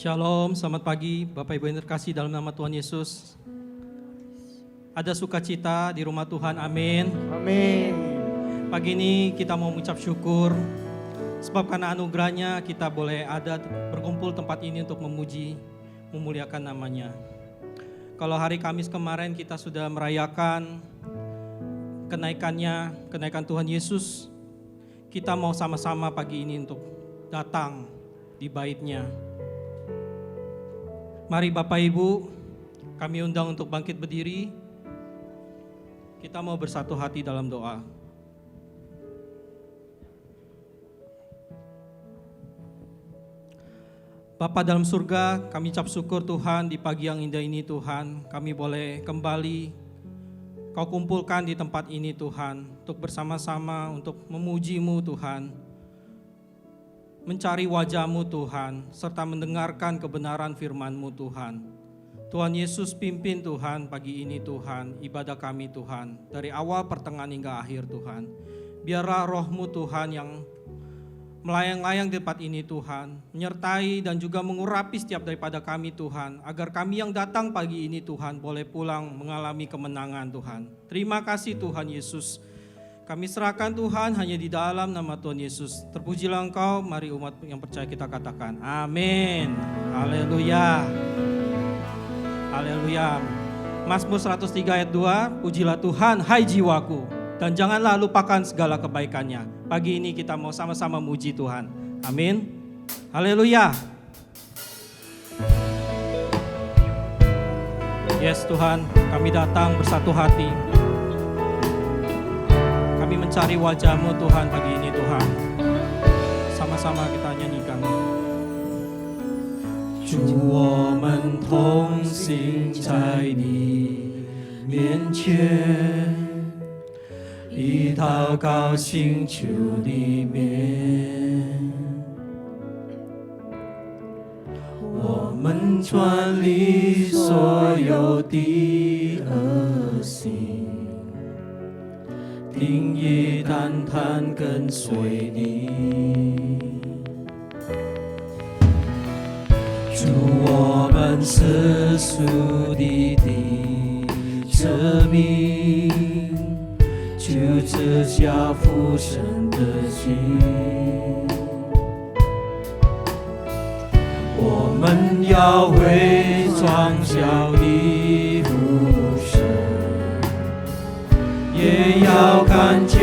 Shalom, selamat pagi Bapak Ibu yang terkasih dalam nama Tuhan Yesus. Ada sukacita di rumah Tuhan, amin. Amin. Pagi ini kita mau mengucap syukur sebab karena anugerahnya kita boleh ada berkumpul tempat ini untuk memuji, memuliakan namanya. Kalau hari Kamis kemarin kita sudah merayakan kenaikan Tuhan Yesus, kita mau sama-sama pagi ini untuk datang di bait-Nya. Mari Bapak Ibu, kami undang untuk bangkit berdiri. Kita mau bersatu hati dalam doa. Bapa dalam surga, kami ucap syukur Tuhan di pagi yang indah ini Tuhan. Kami boleh kembali Kau kumpulkan di tempat ini Tuhan, untuk bersama-sama untuk memuji-Mu Tuhan, mencari wajah-Mu Tuhan, serta mendengarkan kebenaran firman-Mu Tuhan. Tuhan Yesus pimpin Tuhan pagi ini Tuhan, ibadah kami Tuhan, dari awal pertengahan hingga akhir Tuhan. Biarlah roh-Mu Tuhan yang melayang-layang di tempat ini Tuhan, menyertai dan juga mengurapi setiap daripada kami Tuhan, agar kami yang datang pagi ini Tuhan boleh pulang mengalami kemenangan Tuhan. Terima kasih Tuhan Yesus. Kami serahkan Tuhan hanya di dalam nama Tuhan Yesus. Terpujilah Engkau, mari umat yang percaya kita katakan amin. Haleluya. Haleluya. Mazmur 103 ayat 2, pujilah Tuhan hai jiwaku, dan janganlah lupakan segala kebaikannya. Pagi ini kita mau sama-sama muji Tuhan. Amin. Haleluya. Yes Tuhan, kami datang bersatu hati. Kami mencari wajah-Mu Tuhan pagi ini Tuhan. Sama-sama kita nyanyikan. 主我们同行在你面前，以祷告寻求里面，我们转离所有的恶行，定义单单跟随你。主我们世俗的生命，就赐下父神的心，我们要为创效的父神，也要感觉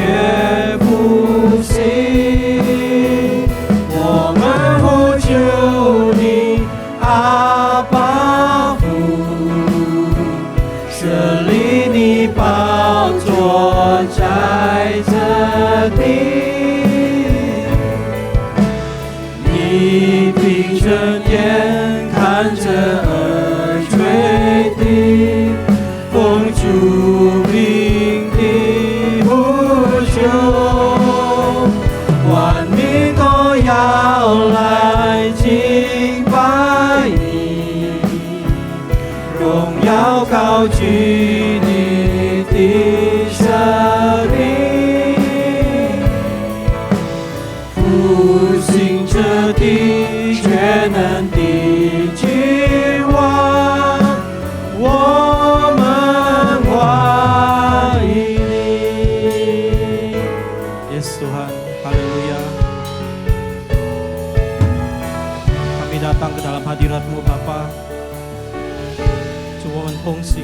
复兴。我们呼求你，阿爸父，设立你宝座在这地，你闭着眼看着耳垂地，奉主名的呼求，万民都要来敬拜你，荣耀高举你的生命，复兴这地全能的君王，我们欢迎你。Yes Tuhan, haleluya. Kami datang ke dalam hadirat-Mu Bapa. 主我们同行，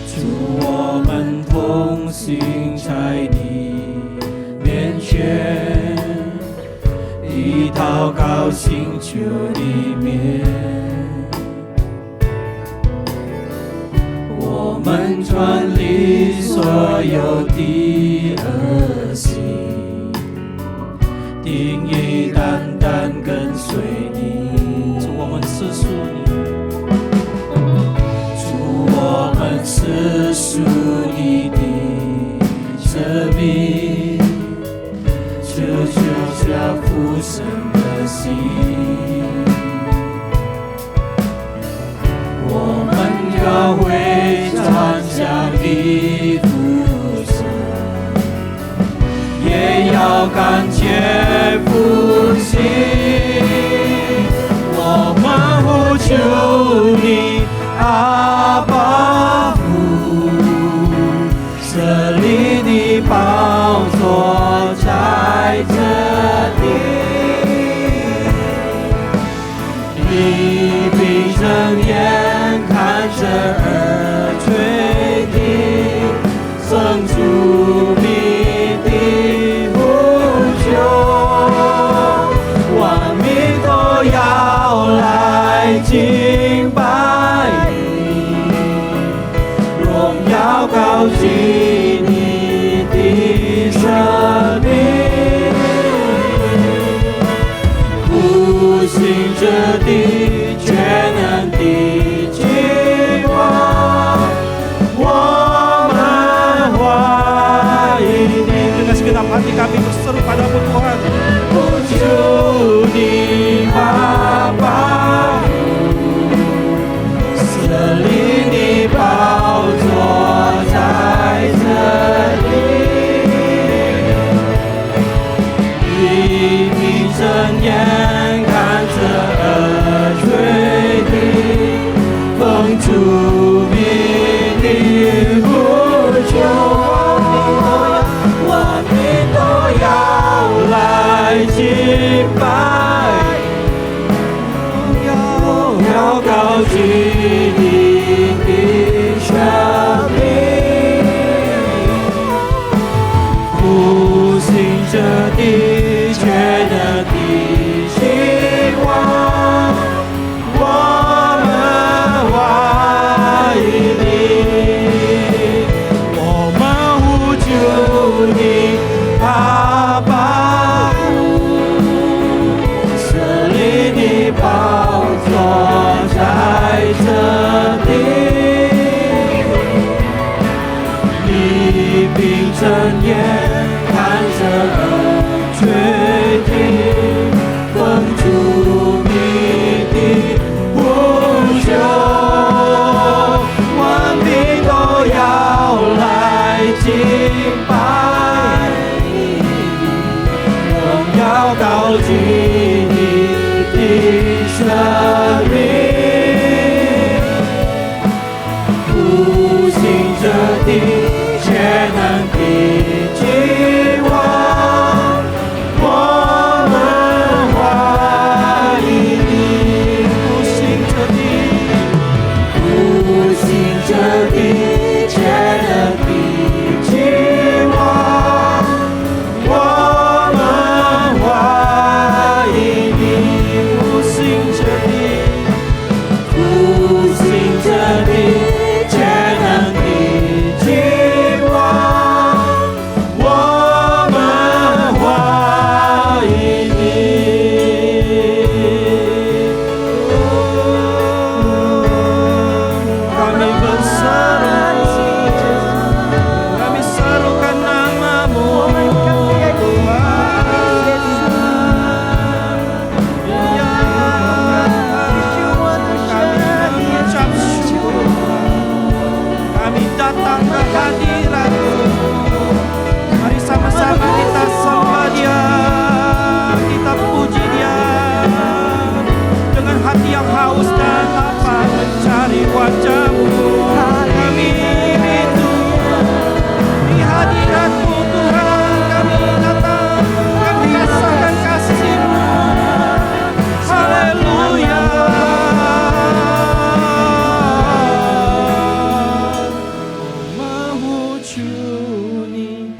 主我们同行在你面前，以祷告寻求里面，我们转离所有的恶行，定义单单跟随你。主我们世俗你。我们是属你的生命，就下父神的心，我们要为传讲的父神，也要感觉复兴。求你，阿爸父，设立的宝座在这里，你闭着眼看着耳垂的圣主你的呼求，万民都要来敬拜你，荣耀高举你的生命，复兴着的全能的计划，我们欢迎你。Dengan segenap hati kami berseru padamu Tuhan. Puju di Bapa, 设立你宝座在这里，你闭着眼看着耳垂的风烛明的呼求，万民都要来敬拜，荣耀高举你的生命，复兴着的全能的希望，我们欢迎你，我们呼求你，阿爸父，设立的宝座在这里，你闭着眼看着耳垂的风烛你的呼求，万民都要来敬拜，荣耀高举你的生命，复兴着的全能的计划，我们欢迎你，复兴着的全能的计划，我们欢迎你，复兴着的全能的计划，我们欢迎你。Kami berseru, kami serukan namamu kami datang ke hadirat-Mu. Mari sama-sama kita sembah Dia, kita puji Dia dengan hati yang haus dan lapar mencari wajah-Mu. Kami rindu di hadirat-Mu Tuhan, kami datang, kami rasakan kasih-Mu. Haleluya. Mahujuni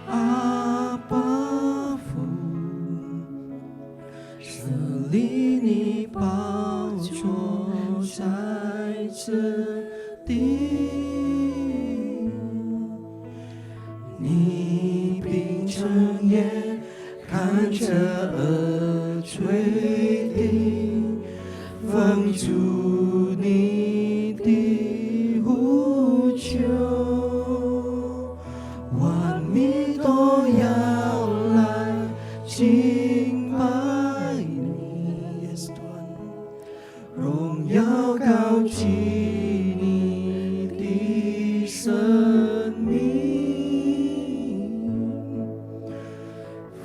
apa fu, 设立你宝座在这地，你闭着眼看着耳垂的风烛你的呼求，万民都要来敬拜你，荣耀高举你的生命，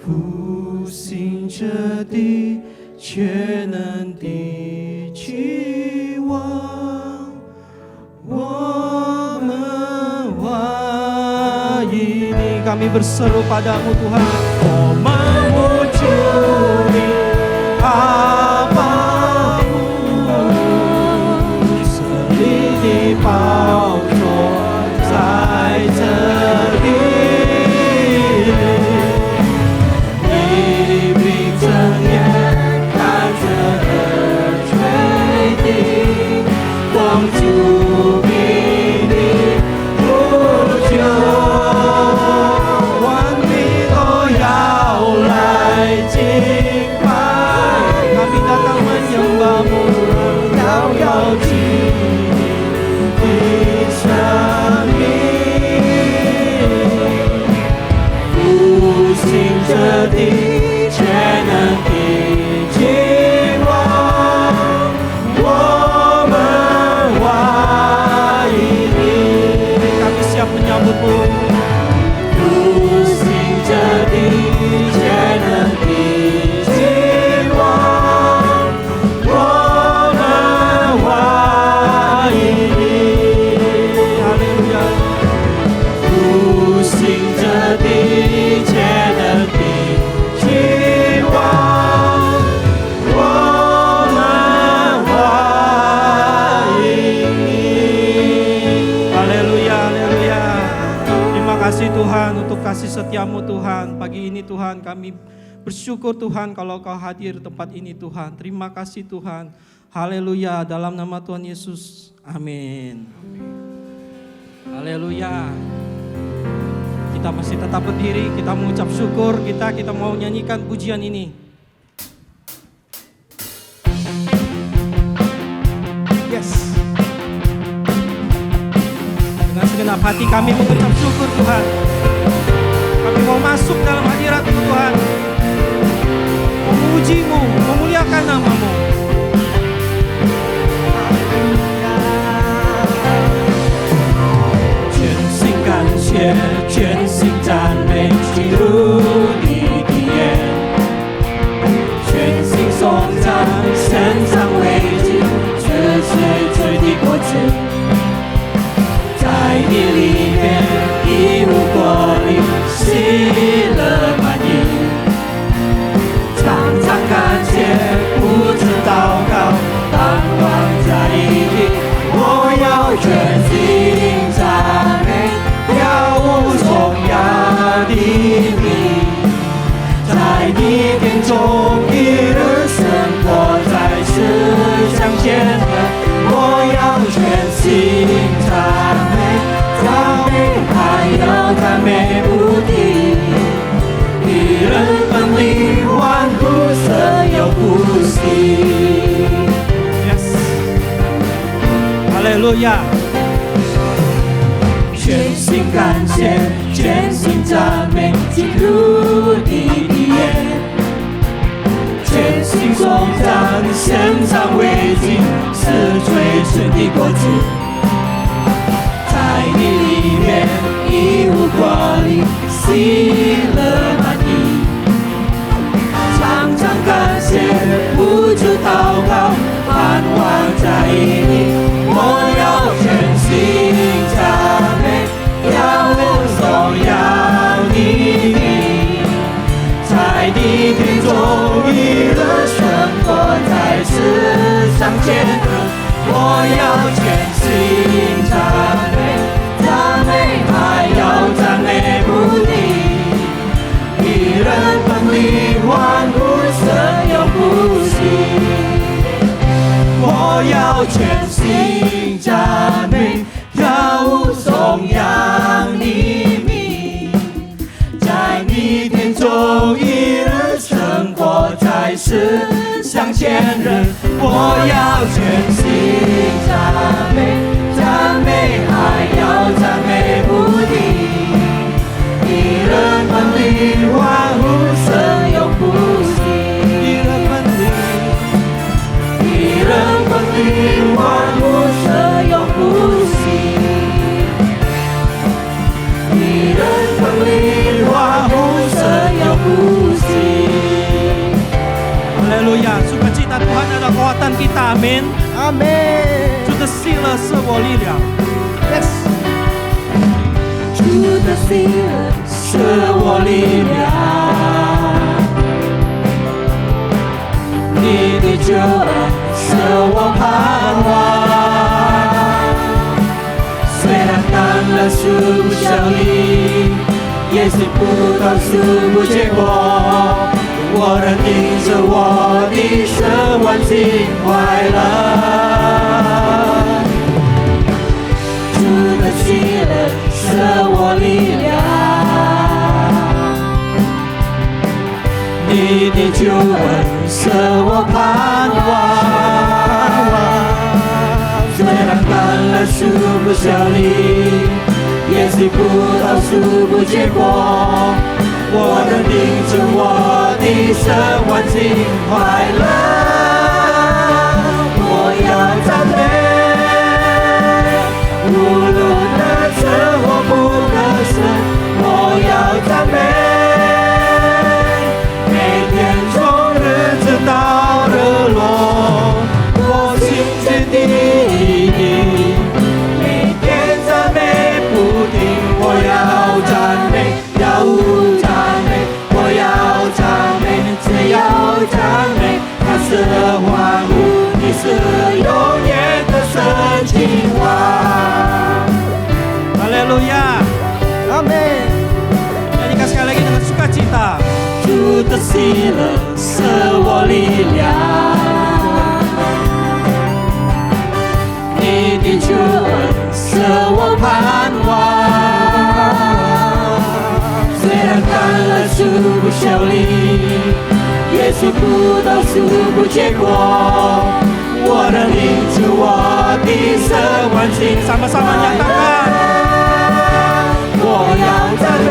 复兴着的全能的计 kami berseru padamu Tuhan. 我们无助你，阿爸父，这里的宝座在这里，你闭着眼看着耳垂地，光主比你不久。 kami datang menyembahmu, Engkau要举你的生命，复兴这地全能的君王，我们欢迎你。kami siap menyambutmu，复兴这地全能的。 Tuhan untuk kasih setiamu Tuhan. Pagi ini Tuhan kami bersyukur Tuhan kalau Kau hadir tempat ini Tuhan. Terima kasih Tuhan. Haleluya, dalam nama Tuhan Yesus. Amin. Haleluya. Kita masih tetap berdiri, kita mengucap syukur, kita mau nyanyikan pujian ini. Yes. Dengan segenap hati kami mengucap syukur Tuhan. Kami mau masuk dalam hadirat-Mu Tuhan, memuji-Mu, memuliakan nama-Mu. 全心感谢，全心赞美，进入你的眼，全心颂赞，献上为祭，这是主的果子，在你里面一无过离。 喜乐满溢，常常感谢，不知祷告，盼望在一起。我要全心赞美，跳舞颂扬的名，在你殿中一日生活在世上见证。我要全心赞美，赞美还要赞美不停。 人分离，欢呼声有呼吸。Yes， 哈利路亚！全心感谢，全心赞美，进入你的眼，全心颂赞，献上为祭，是最纯的果子，在你里面一无挂虑，喜乐满溢。 常常感谢，不住祷告，盼望在你。我要全心赞美，要颂扬你名，在你殿中一日生活在世上见证。我要全心赞美，赞美还要赞美不停。 一人分离，欢呼声有呼吸。我要全心赞美，跳舞颂扬你名，在你殿中一日生活在世上见证。我要全心赞美，赞美还要赞美不停。 一人分离，欢呼声有呼吸。一人分离，一人分离，欢呼声有呼吸。一人分离，欢呼声有呼吸。Haleluya, sukacita Tuhan adalah kekuatan kita, amin. Amin. 主的喜乐是我力量。Yes. 主的喜乐。是我力量，你的救恩是我盼望。虽然干了树不效力，也是葡萄树不结果，我仍因着我的神万心快乐。主的喜乐是我力量，你的救恩是我盼望。虽然干了树不效力，也是葡萄树不结果，我仍领着我的神万心快乐。我要赞美，无论得胜或不得胜，我要赞美。每天从日子到日落，我心坚定，每天赞美不停。我要赞美，要赞美，我要赞美，只要赞美，他是万物，你是永远的神情王。 Haleluya. Amin. Nyanyikan sekali lagi dengan sukacita. 主的喜乐是我力量，你的救恩是我盼望。虽然干了树不效力，也是葡萄树不结果，我仍领着我的神万心。 Sama-sama nyatakan. 我要赞美，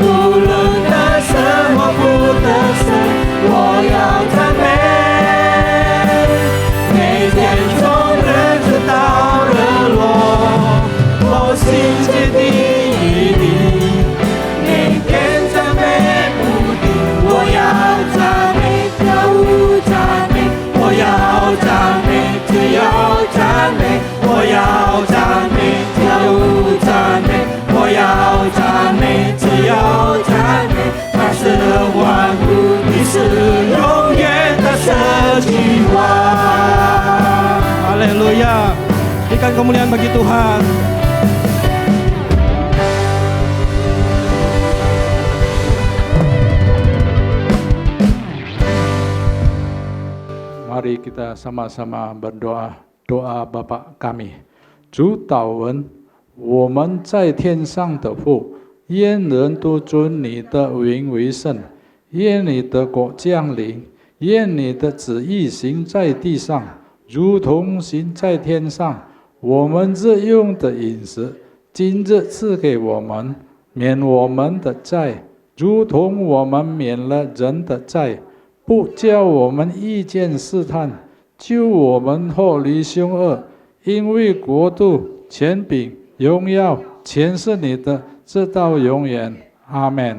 无论得胜或不得胜，我要赞美。每天从日子到日落，我心坚定，每天赞美不停。我要赞美，跳舞赞美，我要赞美，只要赞美，我要赞美。 赞美，我要赞美，只要赞美，他是万物，你是永远的神迹王。 Haleluya. Berikan kemuliaan bagi Tuhan. Mari kita sama-sama berdoa. Doa Bapa kami. 主祷文，我们在天上的父，愿人都尊你的名为圣，愿你的国降临，愿你的旨意行在地上，如同行在天上。我们日用的饮食，今日赐给我们，免我们的债，如同我们免了人的债，不叫我们遇见试探，救我们脱离凶恶。因为国度、权柄、荣耀，全是你的，直到永远。阿们。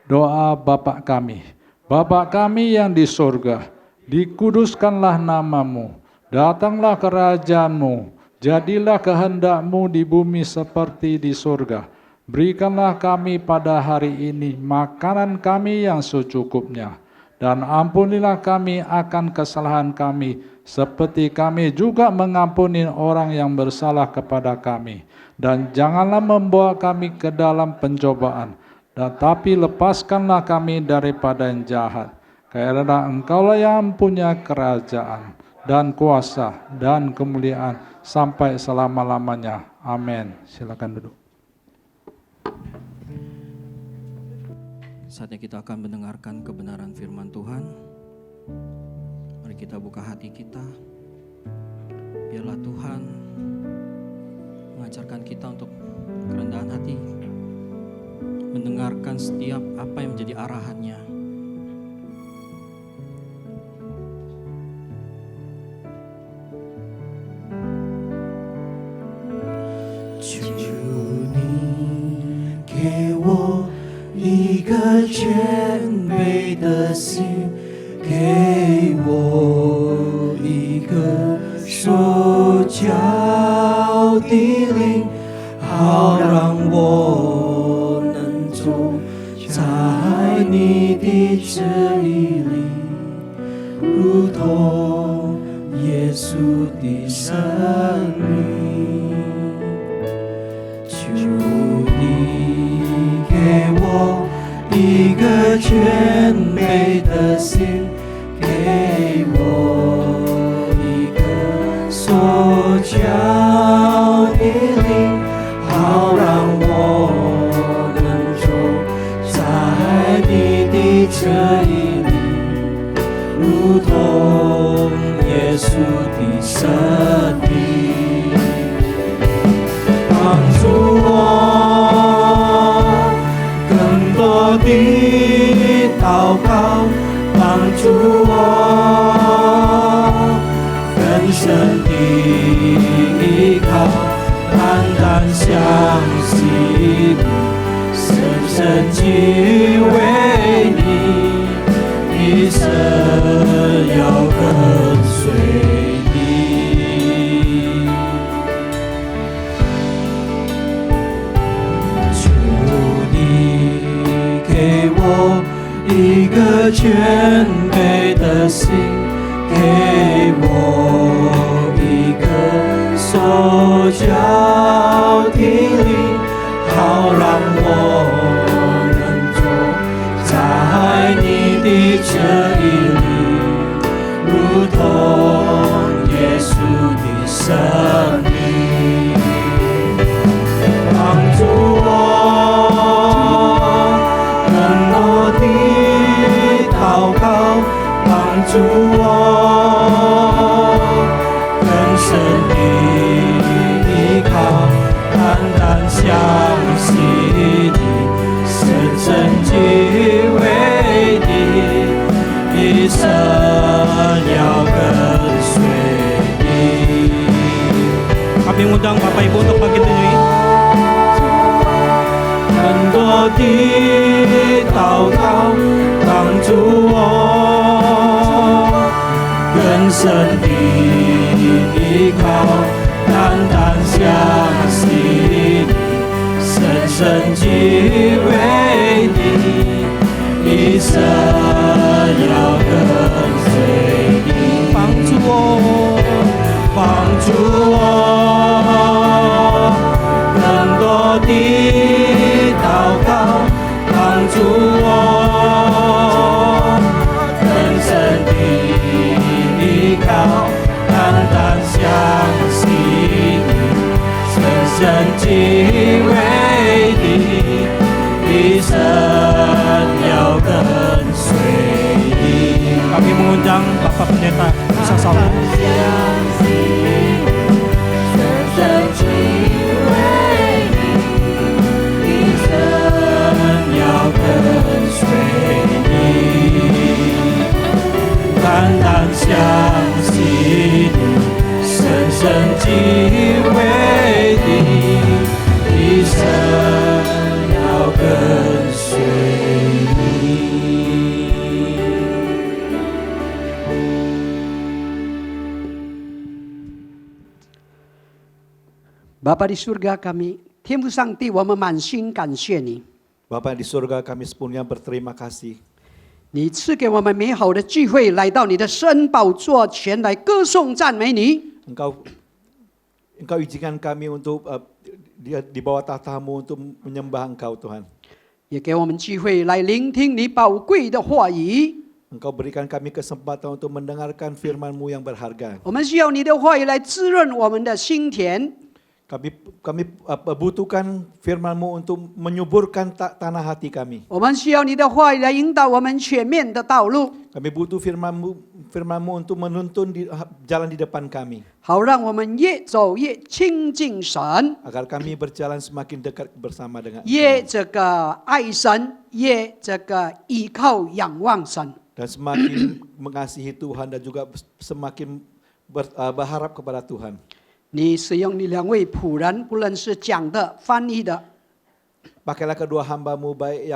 Doa Bapa kami, Bapa kami yang di surga, dikuduskanlah namamu, datanglah kerajaanmu, jadilah kehendakmu di bumi seperti di surga. Berikanlah kami pada hari ini makanan kami yang secukupnya, dan ampunilah kami akan kesalahan kami, seperti kami juga mengampuni orang yang bersalah kepada kami. Dan janganlah membawa kami ke dalam pencobaan, tetapi lepaskanlah kami daripada yang jahat. Karena Engkaulah yang punya kerajaan, dan kuasa, dan kemuliaan, sampai selama-lamanya. Amin. Silakan duduk. Saatnya kita akan mendengarkan kebenaran firman Tuhan. Mari kita buka hati kita. Biarlah Tuhan mengajarkan kita untuk kerendahan hati, mendengarkan setiap apa yang menjadi arahannya. 好让我能走在你的旨意里，如同耶稣的生命。求你给我一个全备的心，给我一个所教的灵，好让我能走在你的旨意里，如同耶稣的生命。帮助我更多的祷告，帮助我更深的依靠，单单相信你，深深敬畏你，一生要跟随你。求你给我一个全备的心，给我一个所教的灵，好让我能走在你的旨意里，如同耶稣的生命。帮助我更多的祷告，帮助我更深的依靠，单单相信你，深深敬畏你，一生要跟随你。Kami undang Bapak Ibu untuk bangkit berdiri. 更多的祷告，帮助我更深的依靠，单单相信你，深深敬畏你，一生要跟随你。帮助我，帮助我更多的祷告，帮助我更深的依靠，单单相信你，深深敬畏你，一生要跟随你。 Kami mengundang Bapak Pendeta Musa Salmo. 跟随你，单单相信你，深深敬畏你，一生要跟随你。 Bapa di surga kami, 天父上帝，我们满心感谢你。 Bapa di surga, kami sepenuhnya berterima kasih. 你赐给我们美好的机会，来到你的圣宝座前来歌颂赞美你。 Engkau izinkan kami untuk di bawah tahtamu untuk menyembah Engkau Tuhan. 也给我们机会来聆听你宝贵的话语。 Engkau berikan kami kesempatan untuk mendengarkan firman-Mu yang berharga. 我们需要你的话语来滋润我们的心田。 Kami butuhkan firman-Mu untuk menyuburkan tanah hati kami. 我们需要你的话语来引导我们前面的道路。 Kami butuh firman-Mu untuk menuntun jalan di depan kami. 好让我们越走越亲近神， Agar kami berjalan semakin dekat bersama dengan 越 Engkau. 这个爱神，越这个依靠仰望神。 Dan semakin mengasihi Tuhan dan juga semakin berharap kepada Tuhan. 你使用你两位仆人，不论是讲的、翻译的， Pakailah kedua hamba-Mu baik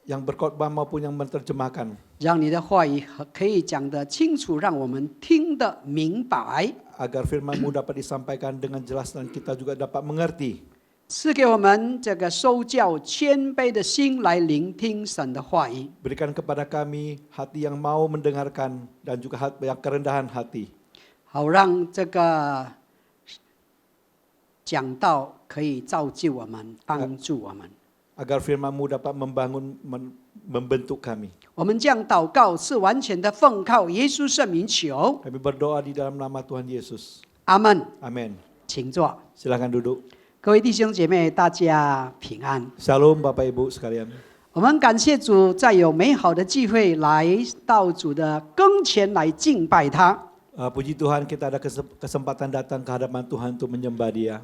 yang berkhotbah maupun yang menerjemahkan. 让你的话语可以讲得清楚，让我们听得明白。agar firman-Mu dapat disampaikan dengan jelas dan kita juga dapat mengerti. 赐给我们这个受教谦卑的心来聆听神的话语， Berikan kepada kami hati yang mau mendengarkan dan juga yang kerendahan hati. 好让这个讲道可以造就我们，帮助我们。 Agar firman-Mu dapat membangun, membentuk kami. 我们这样祷告是完全的奉靠耶稣圣名求， Kami berdoa di dalam nama Tuhan Yesus. 阿门。 Amin. 请坐， Silakan duduk. 各位弟兄姐妹，大家平安。 Shalom Bapak Ibu sekalian. 我们感谢主，再有美好的机会来到主的跟前来敬拜他。 Puji Tuhan kita ada kesempatan datang ke hadapan Tuhan untuk menyembah Dia.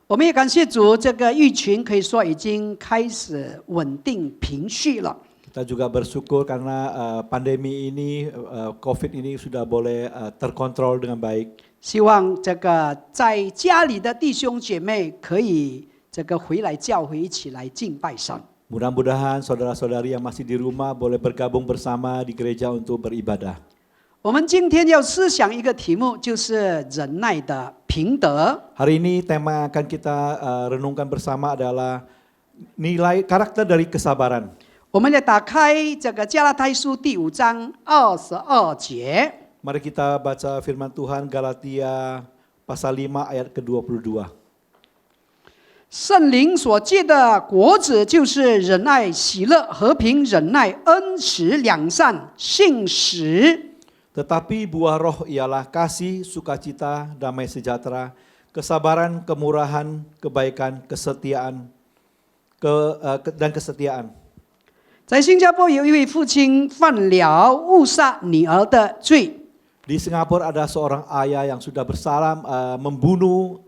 我们也感谢主，这个疫情可以说已经开始稳定平息了。 Kita juga bersyukur karena pandemi ini, COVID ini sudah boleh terkontrol dengan baik. 希望这个在家里的弟兄姐妹可以这个回来教会一起来敬拜神。 Mudah-mudahan saudara-saudari yang masih di rumah boleh bergabung bersama di gereja untuk beribadah. 我们今天要思想一个题目，就是忍耐的平德。 Hari ini tema yang akan kita renungkan bersama adalah nilai karakter dari kesabaran. 我们来打开这个加拉太书第5章22节。 Mari kita baca firman Tuhan Galatia pasal 5 ayat ke-22. 圣灵所结的果子，就是忍耐、喜乐、和平、忍耐、恩慈、良善、信实。 Tetapi buah roh ialah kasih, sukacita, damai sejahtera, kesabaran, kemurahan, kebaikan, kesetiaan, dan kesetiaan. 在新加坡有一位父亲犯了误杀女儿的罪， Di Singapura ada seorang ayah yang sudah bersalah membunuh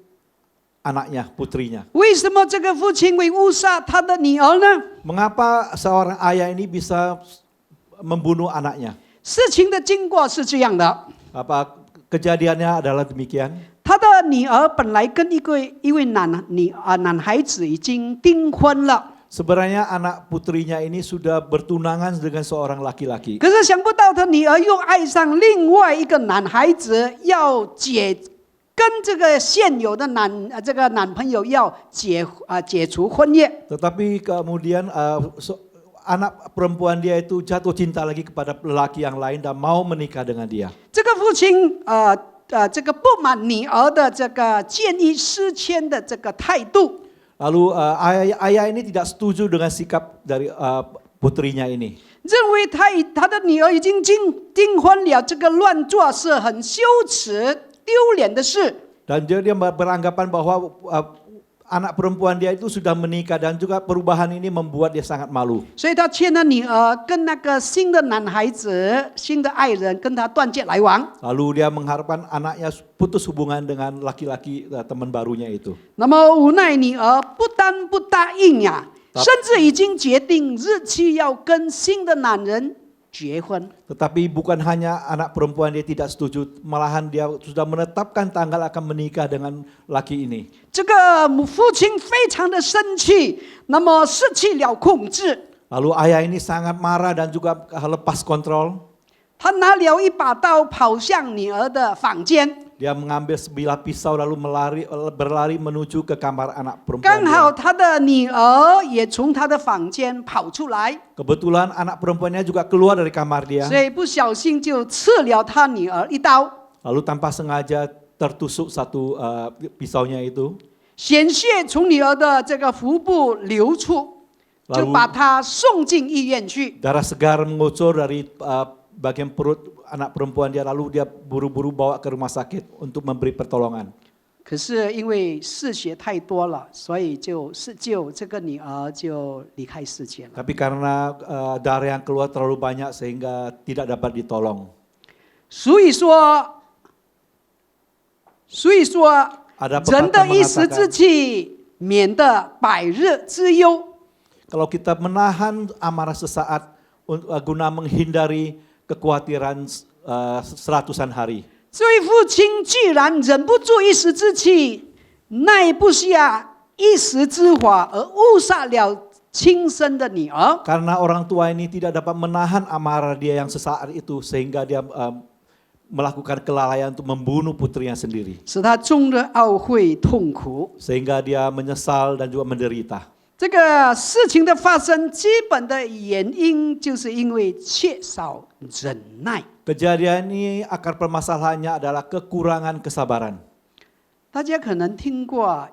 anaknya, putrinya. 为什么这个父亲会误杀他的女儿呢？ Mengapa seorang ayah ini bisa membunuh anaknya? 事情的经过是这样的： Apa kejadiannya adalah demikian? 他的女儿本来跟一位男孩子已经订婚了， Sebenarnya anak putrinya ini sudah bertunangan dengan seorang laki-laki. 可是想不到他女儿又爱上另外一个男孩子，要跟这个现有的男朋友要解除婚约。 Tetapi kemudian anak perempuan dia itu jatuh cinta lagi kepada lelaki yang lain dan mau menikah dengan dia. 这个父亲这个不满女儿的这个见异思迁的这个态度。 Lalu ayah ini tidak setuju dengan sikap dari putrinya ini. 认为他的女儿已经订婚了，这个乱做是很羞耻、丢脸的事。 Dan dia beranggapan bahwa anak perempuan dia itu sudah menikah dan juga perubahan ini membuat dia sangat malu. 所以他劝他女儿跟那个新的男孩子、新的爱人跟他断绝来往。 Lalu dia mengharapkan anaknya putus hubungan dengan laki-laki teman barunya itu. 那么无奈女儿不但不答应呀，甚至已经决定日期要跟新的男人结婚。 Tetapi bukan hanya anak perempuan dia tidak setuju, malahan dia sudah menetapkan tanggal akan menikah dengan laki ini. 这个父亲非常的生气，那么失去了控制。 Lalu ayah ini sangat marah dan juga lepas kontrol. 他拿了一把刀跑向女儿的房间。 Dia mengambil sebilah pisau lalu berlari menuju ke kamar anak perempuan 刚好 dia. 他的女儿也从他的房间跑出来， Kebetulan anak perempuannya juga keluar dari kamar dia. 所以不小心就刺了他女儿一刀， Lalu tanpa sengaja tertusuk satu pisaunya itu. 鲜血从女儿的这个腹部流出，就把她送进医院去。 Darah segar mengucur dari bagian perut anak perempuan dia, lalu dia buru-buru bawa ke rumah sakit untuk memberi pertolongan. 可是因为嗜血太多了，所以就这个女儿就离开世界了。 Tapi karena darah yang keluar terlalu banyak sehingga tidak dapat ditolong. 所以说，Ada 人 pepatah 的一时之 mengatakan, 气，免得百日之忧。 kalau kita menahan amarah sesaat guna menghindari kekhawatiran seratusan hari. 这位父亲既然忍不住一时之气，耐不下一时之火，而误杀了亲生的女儿。 Karena orang tua ini tidak dapat menahan amarah dia yang sesaat itu sehingga dia melakukan kelalaian untuk membunuh putrinya sendiri. 使他终日懊悔痛苦。 Sehingga dia menyesal dan juga menderita. 这个事情的发生，基本的原因就是因为缺少忍耐。 Kejadian ini akar permasalahannya adalah kekurangan kesabaran. 大家可能听过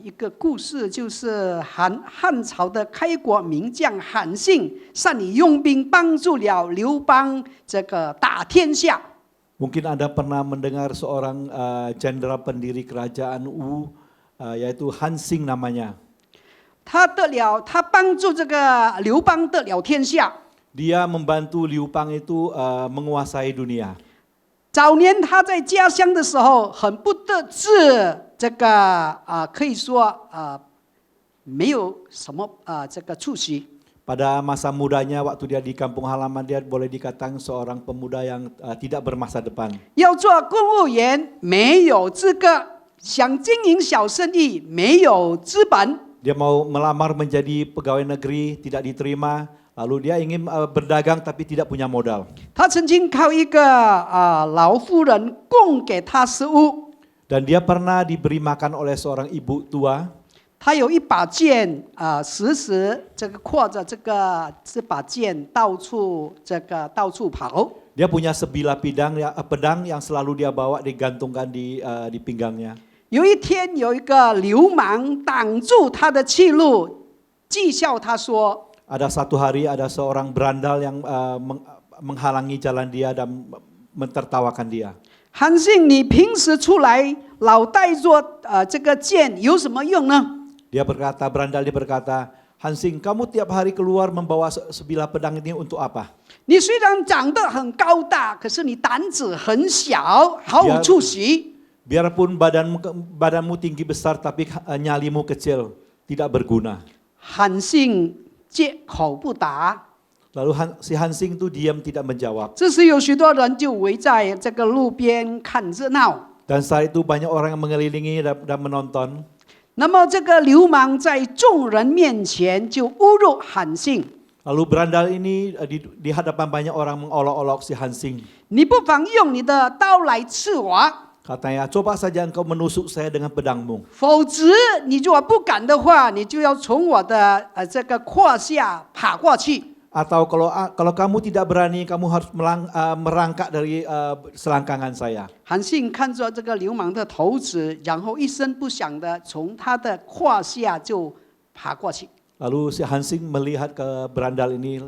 一个故事，就是汉朝的开国名将韩信善于用兵，帮助了刘邦这个打天下。 Mungkin Anda pernah mendengar seorang jenderal pendiri kerajaan yaitu Hansing namanya. 他帮助这个刘邦得了天下。 Dia membantu Liu Bang itu menguasai dunia. 早年他在家乡的时候很不得志，这个可以说没有什么这个出息。 Pada masa mudanya waktu dia di kampung halaman dia boleh dikatakan seorang pemuda yang tidak bermasa depan. 要做公务员没有资格，想经营小生意没有资本。 Dia mau melamar menjadi pegawai negeri tidak diterima. Lalu dia ingin berdagang tapi tidak punya modal. 他曾经靠一个老妇人供给他食物， Dan dia pernah diberi makan oleh seorang ibu tua. 他有一把剑时时这个挎着这把剑到处跑。 Dia punya sebilah pedang yang selalu dia bawa digantungkan di pinggangnya. 有一天有一个流氓挡住他的去路，讥笑他说。 Ada satu hari ada seorang berandal yang menghalangi jalan dia dan mentertawakan dia. 韩信，你平时出来老带着这个剑有什么用呢？ Berandal berkata, Hansing, kamu tiap hari keluar membawa sebilah pedang ini untuk apa? 你虽然长得很高大，可是你胆子很小，毫无出息。 Biarpun badanmu tinggi besar tapi nyalimu kecil, tidak berguna. 韩信借口不答。 Lalu si Hansing itu diam tidak menjawab. 这时有许多人就围在这个路边看热闹。 Dan saat itu banyak orang yang mengelilingi dan menonton. 那么这个流氓在众人面前就侮辱韩信。 Lalu berandal ini di hadapan banyak orang mengolok-olok si Hansing. 你不妨用你的刀来刺我。 Katanya, coba saja engkau menusuk saya dengan pedangmu. 否则，你如果不敢的话，你就要从我的这个胯下爬过去。 Atau kalau kamu tidak berani, kamu harus merangkak dari selangkangan saya. 韩信看着这个流氓的头子，然后一声不响的从他的胯下就爬过去。 Lalu si Hansing melihat ke berandal ini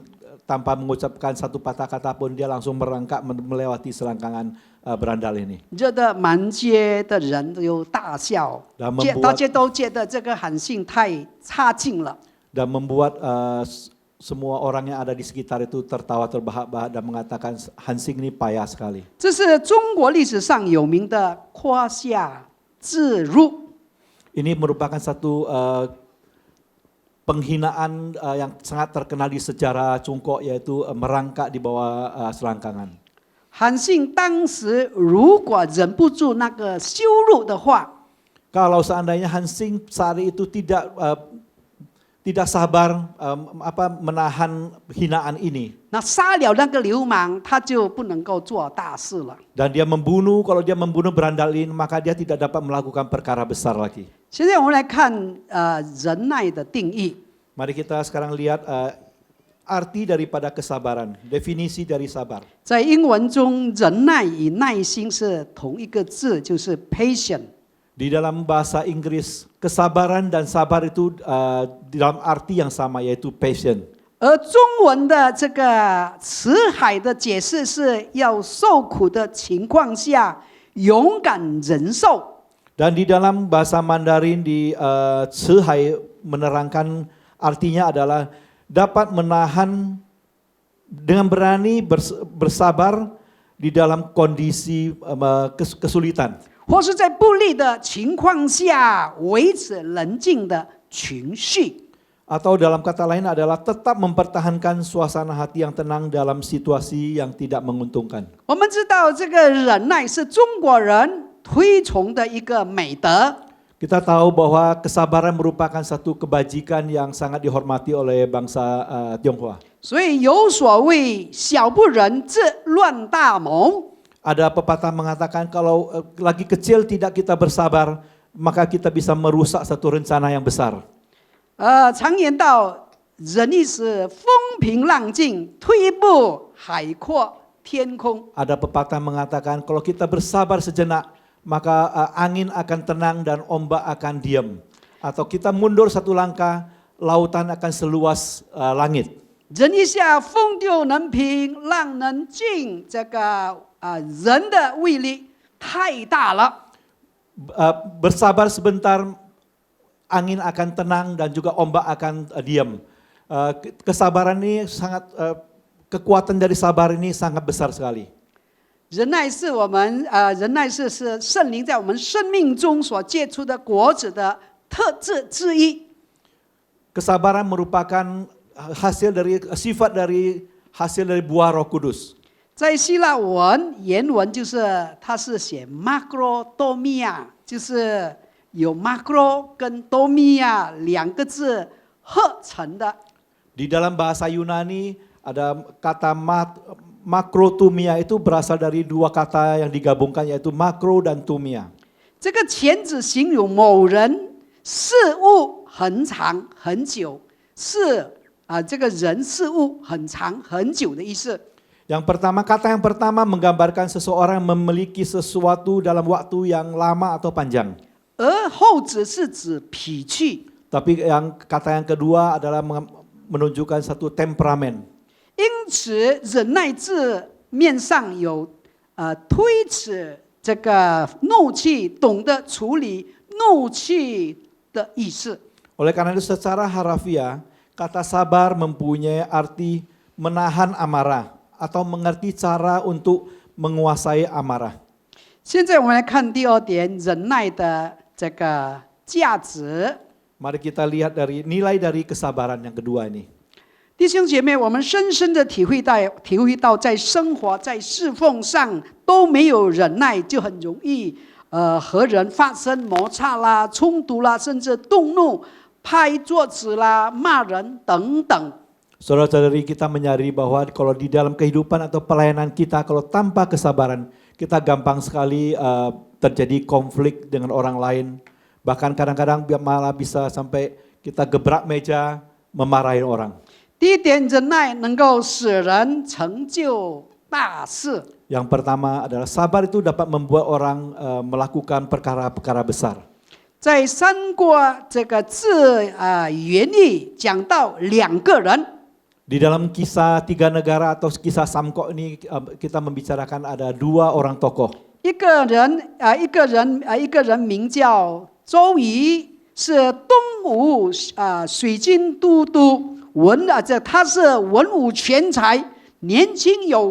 tanpa mengucapkan satu patah kata pun dia langsung merangkak melewati selangkangan berandal ini. 惹得满街的人都大笑，大家都觉得这个韩信太差劲了。 Dan membuat semua orang yang ada di sekitar itu tertawa terbahak-bahak dan mengatakan Hansing ini payah sekali. 这是中国历史上有名的胯下之辱。 Ini merupakan satu penghinaan yang sangat terkenal di sejarah Cungkok, yaitu merangkak di bawah selangkangan. 韩信当时如果忍不住那个羞辱的话， Kalau seandainya Hansing saat itu tidak sabar menahan hinaan ini. 那杀了那个流氓，他就不能够做大事了。 Dan dia kalau dia membunuh berandal ini, maka dia tidak dapat melakukan perkara besar lagi. 现在我们来看忍耐的定义。 Mari kita sekarang lihat arti daripada kesabaran, definisi dari sabar. 在英文中，忍耐与耐心是同一个字，就是 patient。 Di dalam bahasa Inggris, kesabaran dan sabar itu dalam arti yang sama, yaitu patient. 而中文的这个辞海的解释是要受苦的情况下勇敢忍受。 Dan di dalam bahasa Mandarin di Cihai menerangkan artinya adalah dapat menahan dengan berani bersabar di dalam kondisi kesulitan. 或是在不利的情况下维持冷静的情绪。 Atau dalam kata lain adalah tetap mempertahankan suasana hati yang tenang dalam situasi yang tidak menguntungkan. 我们知道这个忍耐是中国人推崇的一个美德。 Kita tahu bahwa kesabaran merupakan satu kebajikan yang sangat dihormati oleh bangsa Tionghoa. 所以有所谓小不忍则乱大谋。Ada pepatah mengatakan kalau lagi kecil tidak kita bersabar, maka kita bisa merusak satu rencana yang besar. 常言道，忍一时风平浪静，退一步海阔天空。 Ada pepatah mengatakan kalau kita bersabar sejenak, maka angin akan tenang dan ombak akan diam. Atau kita mundur satu langkah, lautan akan seluas langit. 忍一下，风就能平，浪能静。这个人的威力太大了。 Bersabar sebentar, angin akan tenang dan juga ombak akan diam. Kesabaran ini sangat, kekuatan dari sabar ini sangat besar sekali. 忍耐是忍耐是圣灵在我们生命中所结出的果子的特质之一。 Kesabaran merupakan hasil dari sifat dari hasil dari buah Roh Kudus. 在希腊文原文它是写 macrodomia， 就是有 macro 跟 domia 两个字合成的。 Di dalam bahasa Yunani ada kata makrotumia itu berasal dari dua kata yang digabungkan yaitu makro dan tumia. 这个前指形容某人事物很长很久，这个人事物很长很久的意思。 Kata yang pertama menggambarkan seseorang memiliki sesuatu dalam waktu yang lama atau panjang. 而后指是指脾气。 Tapi kata yang kedua adalah menunjukkan satu temperamen. 因此，忍耐字面上有推迟这个怒气，懂得处理怒气的意思。 Oleh karena itu secara harafiah, kata sabar mempunyai arti menahan amarah atau mengerti cara untuk menguasai amarah. 现在我们来看第二点，忍耐的这个价值。 Mari kita lihat dari nilai dari kesabaran yang kedua ini. 弟兄姐妹，我们深深的体会到，在生活、在侍奉上都没有忍耐，就很容易和人发生摩擦啦、冲突啦，甚至动怒、拍桌子啦、骂人等等。 Saudara-saudari kita menyadari bahwa kalau di dalam kehidupan atau pelayanan kita, kalau tanpa kesabaran, kita gampang sekali terjadi konflik dengan orang lain. Bahkan kadang-kadang malah bisa sampai kita gebrak meja, memarahi orang. 第一点，忍耐能够使人成就大事。 Yang pertama adalah sabar itu dapat membuat orang melakukan perkara-perkara besar. 在三国这个字原意讲到两个人。 Di dalam kisah tiga negara atau kisah Samko ini kita membicarakan ada dua orang tokoh. 一个人名叫周瑜，是东吴水军都督，他是文武全才，年轻有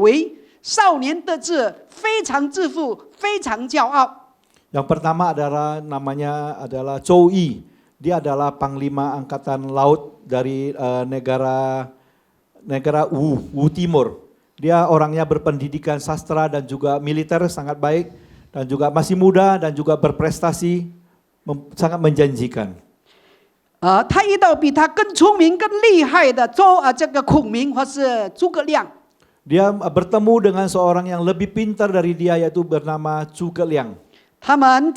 为，少年得志，非常自负，非常骄傲。 Yang pertama namanya adalah Zhou Yi. Dia adalah panglima angkatan laut dari negara Wu Timur. Dia orangnya berpendidikan sastra dan juga militer sangat baik dan juga masih muda dan juga berprestasi sangat menjanjikan. 他遇到比他更聪明、更厉害的这个孔明或是诸葛亮。 Dia bertemu dengan seorang yang lebih pintar dari dia yaitu bernama Zhuge Liang. 他们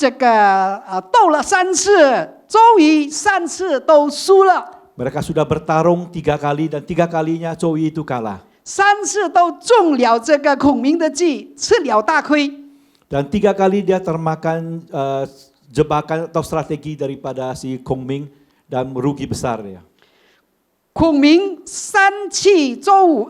斗了3次，周瑜3次都输了。 Mereka sudah bertarung 3 kali dan 3 kalinya Zhou Yi itu kalah. 3次都中了这个孔明的计，吃了大亏。 Dan 3 kali dia termakan jebakan atau strategi daripada si Kongming dan rugi besar dia. 孔明3气周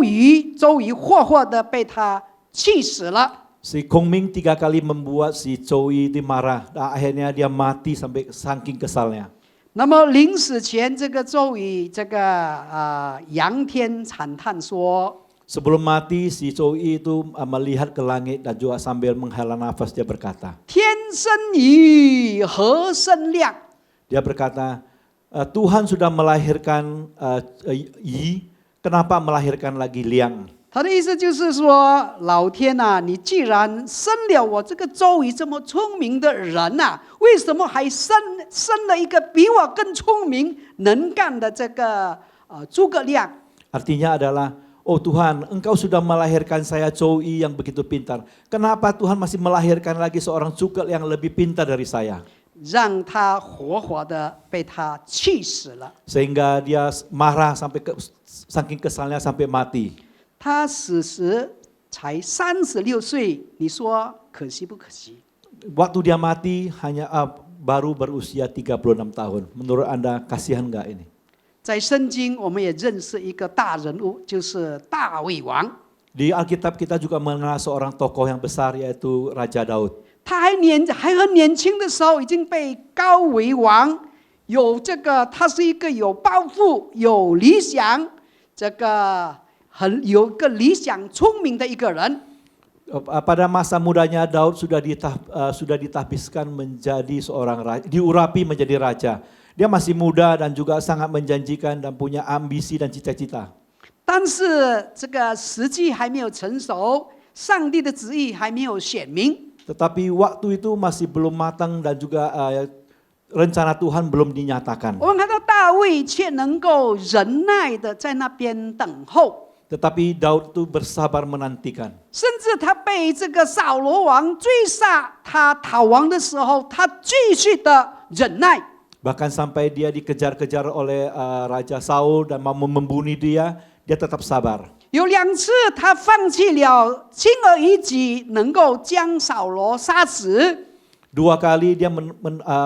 瑜活活的被他气死了。 Si Kongming 3 kali membuat si Zhou Yi itu marah dan akhirnya dia mati sampai saking kesalnya. 那么临死前，这个周瑜仰天长叹说： Sebelum mati si Zhou Yi itu melihat ke langit dan juga sambil menghela nafas dia berkata. 天生宇，何生亮？ Dia berkata, Tuhan sudah melahirkan Yi, kenapa melahirkan lagi Liang? 他的意思就是说，老天啊，你既然生了我这个周瑜这么聪明的人啊，为什么还生了一个比我更聪明能干的这个诸葛亮？ Artinya adalah, oh Tuhan, Engkau sudah melahirkan saya Chou-yi yang begitu pintar. Kenapa Tuhan masih melahirkan lagi seorang Cukel yang lebih pintar dari saya? 让他活活的被他气死了。 Sehingga dia marah sampai saking kesalnya sampai mati. 他死时才36岁，你说可惜不可惜？ Waktu dia mati hanya baru berusia 36 tahun. Menurut Anda kasihan nggak ini? 在圣经我们也认识一个大人物，就是大卫王。 Di Alkitab kita juga mengenal seorang tokoh yang besar yaitu Raja Daud. 他还很年轻的时候已经被高为王，他是一个有抱负、有理想，有个理想聪明的一个人。 Pada masa mudanya Daud sudah ditahbiskan menjadi seorang raja, diurapi menjadi raja. Dia masih muda dan juga sangat menjanjikan dan punya ambisi dan cita-cita. 但是这个时机还没有成熟，上帝的旨意还没有显明。 Tetapi waktu itu masih belum matang dan juga rencana Tuhan belum dinyatakan. 我们看到大卫却能够忍耐的在那边等候， Tetapi Daud itu bersabar menantikan. 甚至他被这个扫罗王追杀，他逃亡的时候，他继续的忍耐。 Bahkan sampai dia dikejar-kejar oleh Raja Saul dan mau membunuh dia tetap sabar. 有2次他放弃了轻而易举能够将扫罗杀死， 2 kali dia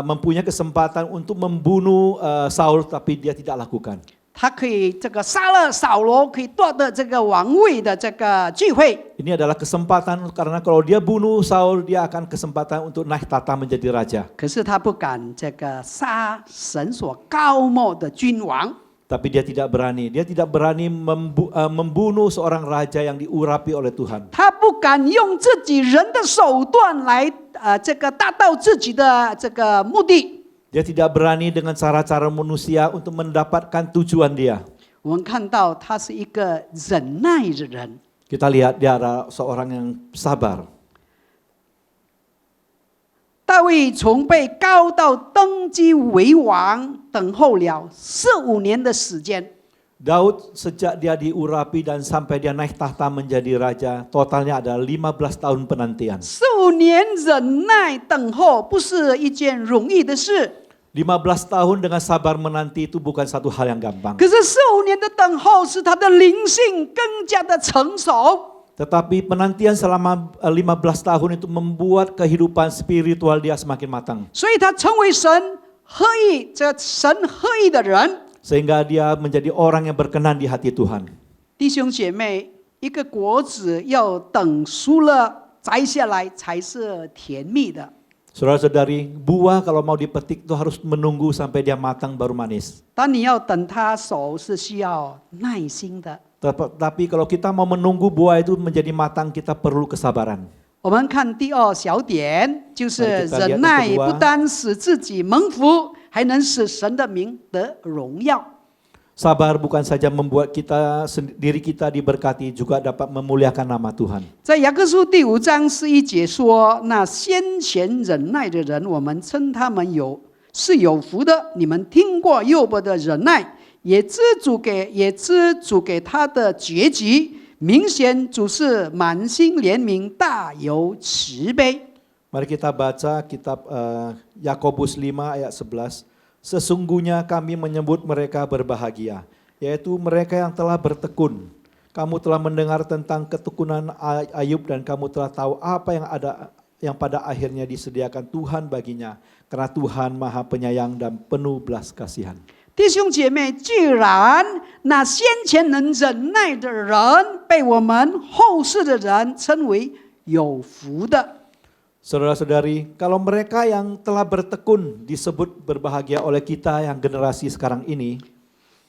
mempunyai kesempatan untuk membunuh Saul tapi dia tidak lakukan. 他可以杀了扫罗，可以夺得这个王位的这个机会。 Ini adalah kesempatan karena kalau dia bunuh Saul dia akan kesempatan untuk naik tahta menjadi raja. 可是他不敢杀神所高莫的君王。 Tapi dia tidak berani membunuh seorang raja yang diurapi oleh Tuhan. 他不敢用自己人的手段来达到自己的目的。 Dia tidak berani dengan cara-cara manusia untuk mendapatkan tujuan dia. 我们看到他是一个忍耐的人。 Kita lihat dia adalah seorang yang sabar. 大卫从被高到登基为王，等候了15年的时间。 Daud sejak dia diurapi dan sampai dia naik tahta menjadi raja, totalnya ada 15 tahun penantian. 15年忍耐等候不是一件容易的事。 15 tahun dengan sabar menanti itu bukan satu hal yang gampang. 可是15年的等候使他的灵性更加的成熟。 Tetapi penantian selama 15 tahun itu membuat kehidupan spiritual dia semakin matang. 所以他成为神合意的人。 Sehingga dia menjadi orang yang berkenan di hati Tuhan. 弟兄姐妹，一个果子要等熟了摘下来才是甜蜜的。 Saudara-saudari, buah kalau mau dipetik itu harus menunggu sampai dia matang baru manis. 当你要等它熟是需要耐心的。 Tapi kalau kita mau menunggu buah itu menjadi matang, kita perlu kesabaran. 我们看第2小点，就是忍耐不单使自己蒙福，还能使神的名得荣耀。 Sabar bukan saja membuat diri kita diberkati, juga dapat memuliakan nama Tuhan. 在雅各书第5章11节说：“那先前忍耐的人，我们称他们是有福的。你们听过约伯的忍耐，也知主给他的结局。明显主是满心怜悯，大有慈悲。” Mari kita baca kitab Yakobus 5 ayat 11. Sesungguhnya kami menyebut mereka berbahagia, yaitu mereka yang telah bertekun. Kamu telah mendengar tentang ketekunan Ayub dan kamu telah tahu apa yang pada akhirnya disediakan Tuhan baginya, karena Tuhan Maha Penyayang dan penuh belas kasihan. 弟兄姐妹，既然那先前能忍耐的人，被我们后世的人称为有福的。 Saudara-saudari, kalau mereka yang telah bertekun disebut berbahagia oleh kita yang generasi sekarang ini,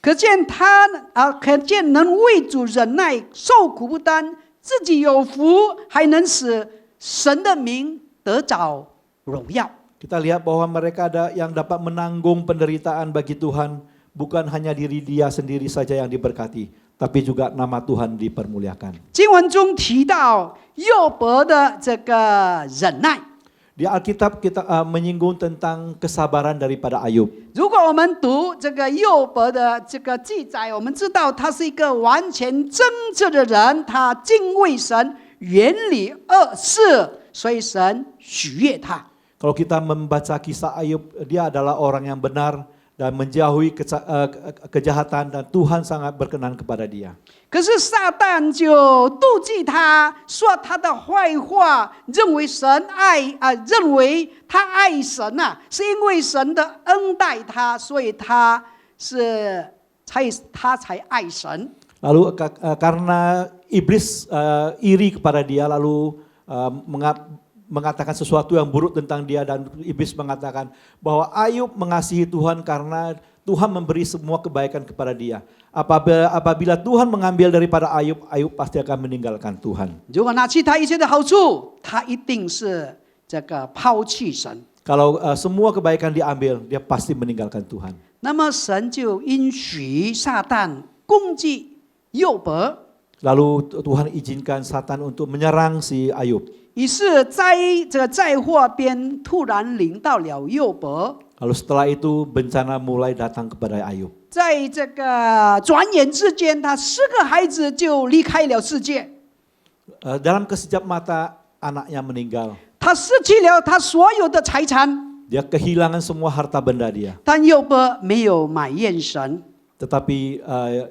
可见能为主忍耐、受苦不单，自己有福，还能使神的名得着荣耀。 kita lihat bahwa mereka ada yang dapat menanggung penderitaan bagi Tuhan, bukan hanya diri dia sendiri saja yang diberkati, tapi juga nama Tuhan dipermuliakan. 经文中提到约伯的这个忍耐， Di Alkitab kita menyinggung tentang kesabaran daripada Ayub. 如果我们读这个约伯的这个记载，我们知道他是一个完全正直的人，他敬畏神，远离恶事，所以神喜悦他。 Kalau kita membaca kisah Ayub, dia adalah orang yang benar dan menjauhi kejahatan dan Tuhan sangat berkenan kepada dia. 可是撒旦就妒忌他，说他的坏话，认为他爱神啊，是因为神的恩待他，所以他才爱神。 Lalu karena iblis iri kepada dia, lalu mengatakan sesuatu yang buruk tentang dia, dan iblis mengatakan bahwa Ayub mengasihi Tuhan karena Tuhan memberi semua kebaikan kepada dia. Apabila Tuhan mengambil daripada Ayub, Ayub pasti akan meninggalkan Tuhan. 如果拿去他一切的好处，他一定是这个抛弃神。 Kalau semua kebaikan diambil, dia pasti meninggalkan Tuhan. 那么神就允许撒旦攻击约伯， Lalu Tuhan izinkan Satan untuk menyerang si Ayub. 于是这个灾祸边突然临到了约伯。 Lalu setelah itu bencana mulai datang kepada Ayub. 在这个转眼之间，他4个孩子就离开了世界， Dalam sekejap mata anaknya meninggal. 他失去了他所有的财产， Dia kehilangan semua harta benda dia. 但约伯没有埋怨神， Tetapi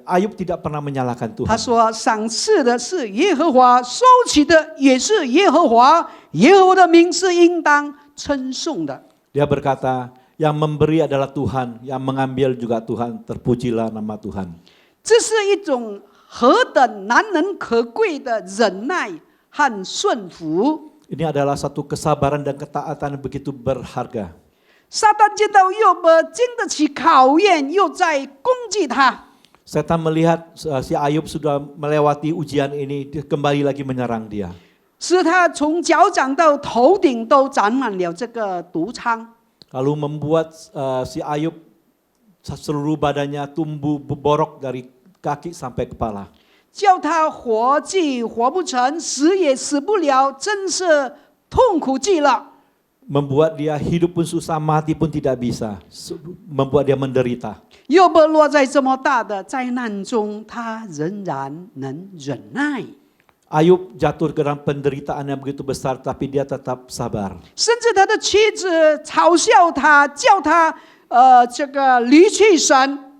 Ayub tidak pernah menyalahkan 他 Tuhan. 说：“赏赐的是耶和华，收取的也是耶和华，耶和华的名是应当称颂的。” Dia berkata, yang memberi adalah Tuhan, yang mengambil juga Tuhan, terpujilah nama Tuhan. 这是一种何等难能可贵的忍耐和顺服。 Ini adalah satu kesabaran dan ketaatan yang begitu berharga. 撒旦见到约伯经得起考验，又在攻击他。 Setan melihat si Ayub sudah melewati ujian ini, dia kembali lagi menyerang dia. 使他从脚掌到头顶都长满了这个毒疮。 Lalu membuat si Ayub seluruh badannya tumbuh borok dari kaki sampai kepala. 叫他活既活不成，死也死不了，真是痛苦极了。 Membuat dia hidup pun susah, mati pun tidak bisa. Membuat dia menderita. 约伯落在这么大的灾难中，他仍然能忍耐， Ayub jatuh ke dalam penderitaan yang begitu besar, tapi dia tetap sabar. 甚至他的妻子嘲笑他，叫他这个离弃神。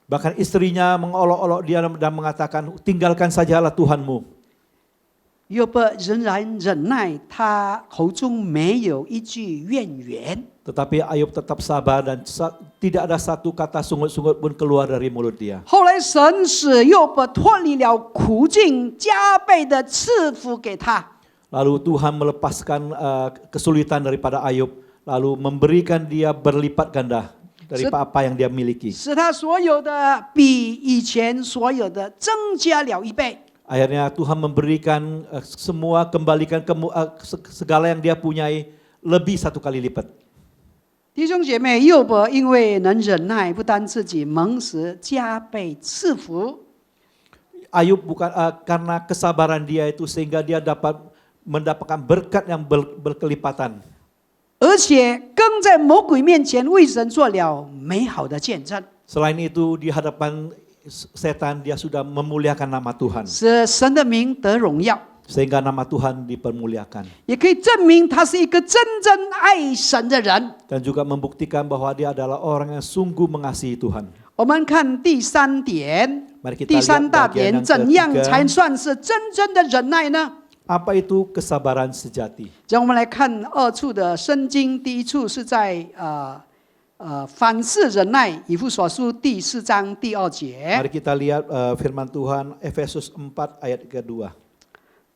Bahkan istrinya mengolok-olok dia dan mengatakan, tinggalkan sajalah Tuhanmu. 约伯仍然忍耐，他口中没有一句怨言。 Tetapi Ayub tetap sabar dan tidak ada satu kata sungut-sungut pun keluar dari mulut dia. 后来神使约伯脱离了苦境，加倍的赐福给他。 Lalu Tuhan melepaskan kesulitan daripada Ayub, lalu memberikan dia berlipat ganda dari apa yang dia miliki. 使他所有的比以前所有的增加了1倍。 Akhirnya Tuhan memberikan semua, kembalikan segala yang dia punyai lebih 1 kali lipat. 弟兄姐妹，约伯因为能忍耐，不但自己蒙时加倍赐福， Ayub bukan karena kesabaran dia itu sehingga dia dapat mendapatkan berkat yang berkelipatan. 而且更在魔鬼面前为神做了美好的见证， Selain itu di hadapan setan dia sudah memuliakan nama Tuhan. 使神的名得荣耀， Sehingga nama Tuhan dipermuliakan. 也可以证明他是一个真正爱神的人。 Dan juga membuktikan bahwa dia adalah orang yang sungguh mengasihi Tuhan. 我们看第3点， Mari kita 第 lihat 3大 bagian 点， yang 怎样 ketiga. 才算是真正的忍耐呢？ Apa itu kesabaran sejati? 让我们来看2处的圣经，第1处是在反式忍耐，以弗所书第4章第2节。 Mari kita lihat firman Tuhan Efesus 4 ayat kedua.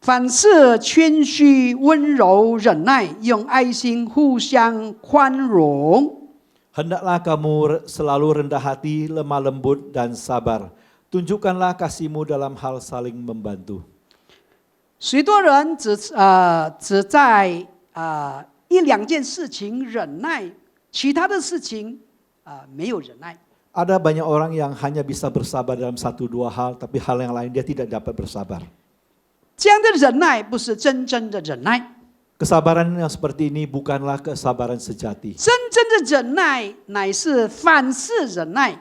凡事谦虚、温柔、忍耐，用爱心互相宽容。 Hendaklah kamu selalu rendah hati, lemah lembut dan sabar. Tunjukkanlah kasihmu dalam hal saling membantu. 许多人只在1-2件事情忍耐，其他的事情没有忍耐。 Ada banyak orang yang hanya bisa bersabar dalam 1-2 hal, tapi hal yang lain dia tidak dapat bersabar. 这样的忍耐不是真正的忍耐。Kesabaran yang seperti ini bukanlah kesabaran sejati. 真正的忍耐乃是反是忍耐。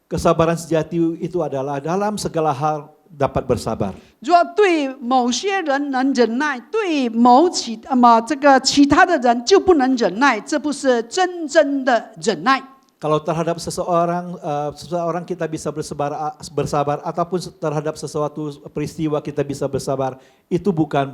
Kesabaran sejati itu adalah dalam segala hal dapat bersabar. 若对某些人能忍耐，对其他的人就不能忍耐，这不是真正的忍耐。 Kalau terhadap seseorang kita bisa bersabar ataupun terhadap sesuatu peristiwa kita bisa bersabar, itu bukan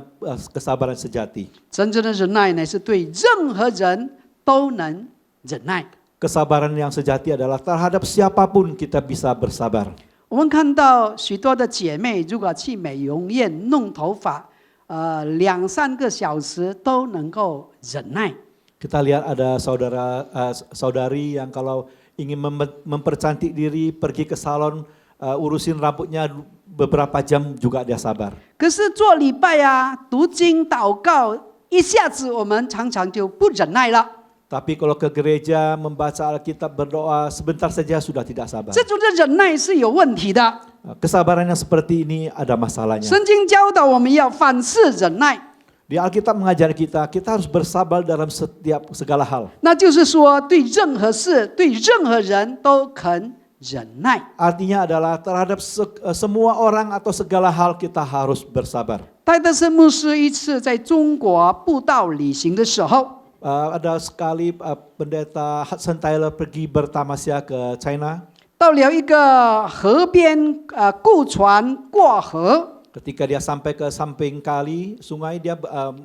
kesabaran sejati. 真正的忍耐乃是对任何人都能忍耐。 Kesabaran yang sejati adalah terhadap siapapun kita bisa bersabar. 我们看到许多的姐妹，如果去美容院弄头发，2-3个小时都能够忍耐。 Kita lihat ada saudari yang kalau ingin mempercantik diri, pergi ke salon, urusin rambutnya beberapa jam juga dia sabar. 可是做礼拜啊、读经、祷告，一下子我们常常就不忍耐了。 Tapi kalau ke gereja, membaca Alkitab, berdoa, sebentar saja sudah tidak sabar. 这种的忍耐是有问题的。 Kesabaran yang seperti ini ada masalahnya. 圣经教导我们要凡事忍耐。 Di Alkitab mengajar kita harus bersabar dalam segala hal. 那就是说，对任何事、对任何人都肯忍耐。 Artinya adalah terhadap semua orang atau segala hal kita harus bersabar. 戴德生牧师一次在中国布道旅行的时候， Ada sekali pendeta Hudson Taylor pergi bertamasya ke China. 到了一个河边，雇船过河。 Ketika dia sampai ke samping kali sungai, dia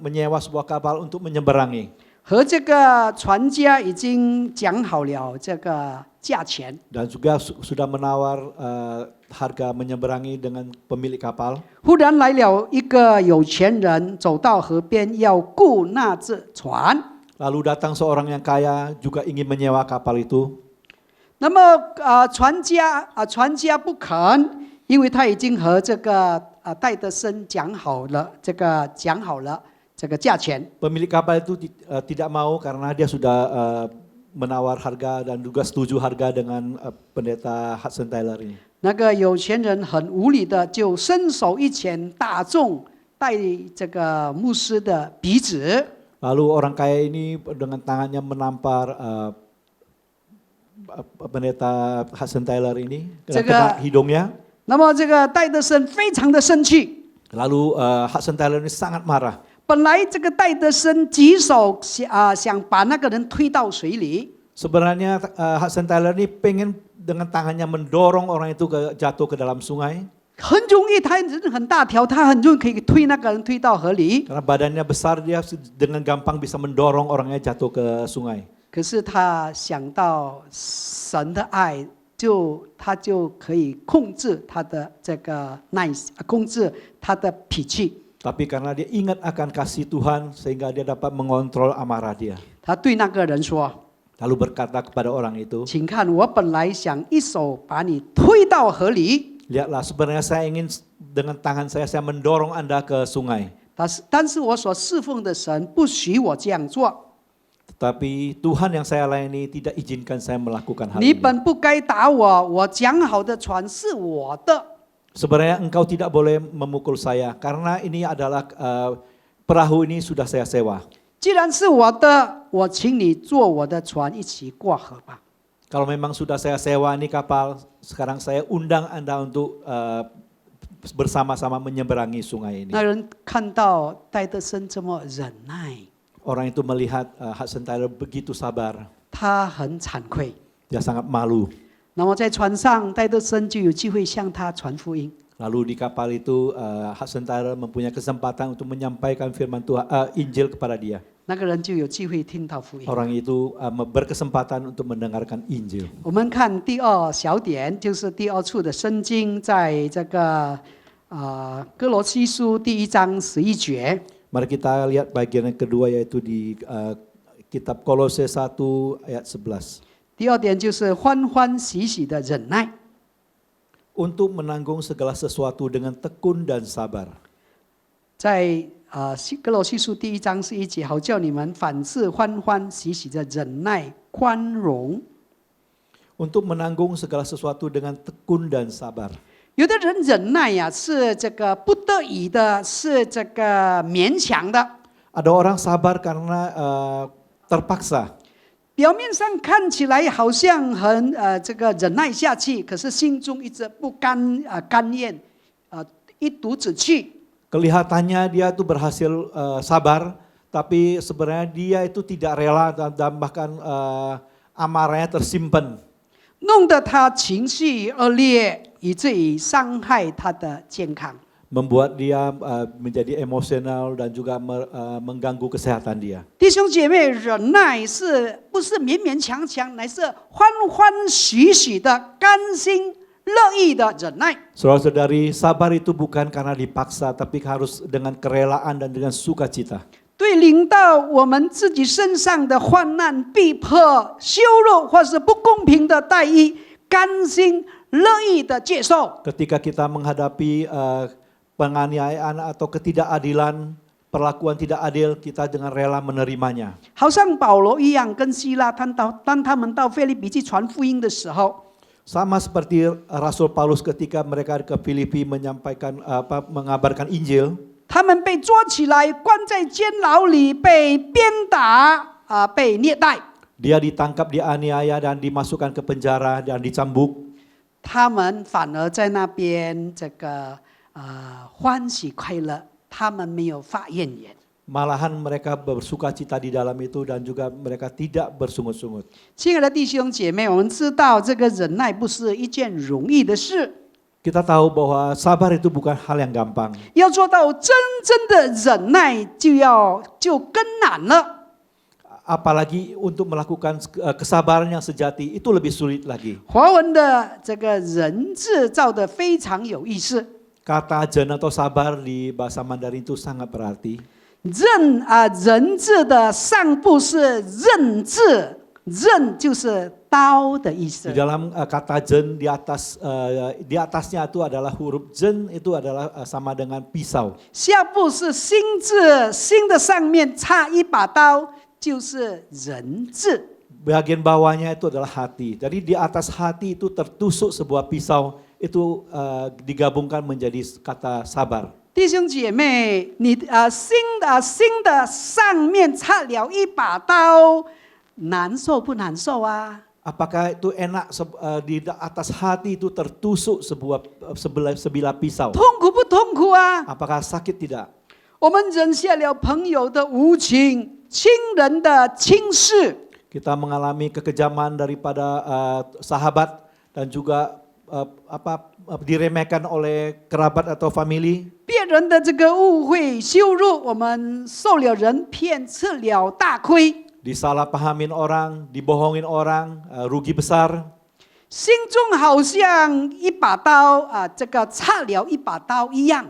menyewa sebuah kapal untuk menyeberangi. 和这个船家已经讲好了这个价钱。 Dan juga sudah menawar harga menyeberangi dengan pemilik kapal. 忽然来了一个有钱人，走到河边要雇那只船。 Lalu datang seorang yang kaya juga ingin menyewa kapal itu. 那么船家不肯，因为他已经和这个戴德生讲好了这个价钱。 Pemilik kapal itu tidak mau karena dia sudah menawar harga dan juga setuju harga dengan pendeta Hudson Taylor ini. 那个有钱人很无理的就伸手一拳打中戴这个牧师的鼻子。 Lalu orang kaya ini dengan tangannya menampar pendeta Hudson Taylor ini kena hidungnya. 那么这个戴德生非常的生气。 Lalu Hudson Taylor ini sangat marah. 本来这个戴德生举手想把那个人推到水里。 Sebenarnya Hudson Taylor ini pengen dengan tangannya mendorong orang itu jatuh ke dalam sungai. 很容易，他人很大条，他很容易可以推那个人推到河里。 Karena badannya besar, dia dengan gampang bisa mendorong orangnya jatuh ke sungai. 可是他想到神的爱，他就可以控制他的这个控制他的脾气。 Tapi karena dia ingat akan kasih Tuhan, sehingga dia dapat mengontrol amarah dia. 他对那个人说 Lalu berkata kepada orang itu, 请看，我本来想一手把你推到河里。 lihatlah sebenarnya saya ingin dengan tangan saya mendorong Anda ke sungai. 但是我所侍奉的神不许我这样做。 Tetapi Tuhan yang saya layani tidak izinkan saya melakukan hal 你 ini. 本不该打我，我讲好的船是我的。 Sebenarnya engkau tidak boleh memukul saya karena ini adalah perahu ini sudah saya sewa. 既然是我的，我请你坐我的船一起过河吧。 Kalau memang sudah saya sewa ini kapal, sekarang saya undang Anda untuk bersama-sama menyeberangi sungai ini. 那人看到戴德生这么忍耐， Orang itu melihat Hudson Taylor begitu sabar, 他很惭愧。 dia sangat malu. 那么在船上，戴德生就有机会向他传福音。 Lalu di kapal itu Hudson Taylor mempunyai kesempatan untuk menyampaikan firman Tuhan, Injil kepada dia. 那个人就有机会听到福音。 Orang itu berkesempatan untuk mendengarkan Injil. 我们看第二小点，就是第二处的圣经，在这个哥罗西书第1章11节。 Mari kita lihat bagian yang kedua yaitu di kitab Kolose 1 ayat 11. 第二点就是欢欢喜喜的忍耐。 Untuk menanggung segala sesuatu dengan tekun dan sabar. 在哥罗西书第1章11节，好叫你们凡事欢欢喜喜的忍耐宽容。 Untuk menanggung segala sesuatu dengan tekun dan sabar. 有的人忍耐呀，是这个不得已的，是这个勉强的。Ada orang sabar karena terpaksa. 表面上看起来好像很这个忍耐下去，可是心中一直不甘愿，一肚子气。 Kelihatannya dia tuh berhasil sabar, tapi sebenarnya dia itu tidak rela dan bahkan amarahnya tersimpan. 弄得他情绪恶劣，以至于伤害他的健康。 Membuat dia menjadi emosional dan juga mengganggu kesehatan dia. 弟兄姐妹，忍耐不是勉勉强强，乃是欢欢喜喜的、甘心乐意的忍耐。 Saudara-saudari, sabar itu bukan karena dipaksa, tapi harus dengan kerelaan dan dengan sukacita. 对临到我们自己身上的患难、逼迫、羞辱或是不公平的待遇，甘心乐意的接受。 Ketika kita menghadapi penganiayaan atau ketidakadilan, perlakuan tidak adil, kita dengan rela menerimanya. 好像保罗一样，跟希腊当他们到腓立比去传福音的时候， Sama seperti Rasul Paulus ketika mereka ke Filipi mengabarkan Injil, 他们被捉起来，关在监牢里，被鞭打被虐待。 dia ditangkap, dianiaya dan dimasukkan ke penjara dan dicambuk. 他们反而在那边欢喜快乐，他们没有发怨言。 Malahan mereka bersuka cita di dalam itu dan juga mereka tidak bersungut-sungut. 亲爱的弟兄姐妹，我们知道这个忍耐不是一件容易的事， Kita tahu bahwa sabar itu bukan hal yang gampang. 要做到真正的忍耐就更难了。 Apalagi untuk melakukan kesabaran yang sejati itu lebih sulit lagi. 华文的这个人字造的非常有意思， Kata jen atau sabar di bahasa Mandarin itu sangat berarti. 人字的上部是刃字，刃就是刀的意思 Di。dalam kata jen di atasnya itu adalah huruf jen, itu adalah sama dengan pisau. 下部是心字，心的上面插一把刀，就是人字。 Bagian bawahnya itu adalah hati. Jadi di atas hati itu tertusuk sebuah pisau, itu digabungkan menjadi kata sabar. 弟兄姐妹，你心的上面插了一把刀，难受不难受啊？ Apakah itu enak di atas hati itu tertusuk sebilah pisau? 痛苦不痛苦啊？ Apakah sakit tidak? 我们忍下了朋友的无情，亲人的轻视， Kita mengalami kekejaman daripada sahabat dan juga diremehkan oleh kerabat atau famili. 别人的这个误会、羞辱，我们受了人骗，吃了大亏， Disalahpahamin orang, dibohongin orang, rugi besar. 心中好像一把刀这个插了一把刀一样。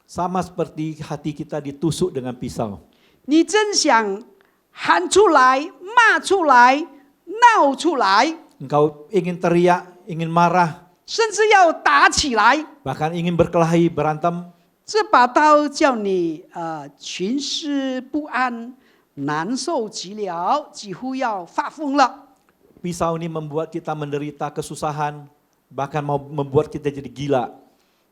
Sama seperti hati kita ditusuk dengan pisau. 你真想喊出来、骂出来、闹出来， Engkau ingin teriak, ingin marah, 甚至要打起来。 bahkan ingin berkelahi, berantem. 这把刀叫你群思不安、难受极了，几乎要发疯了。 Pisau ini membuat kita menderita kesusahan, bahkan mau membuat kita jadi gila.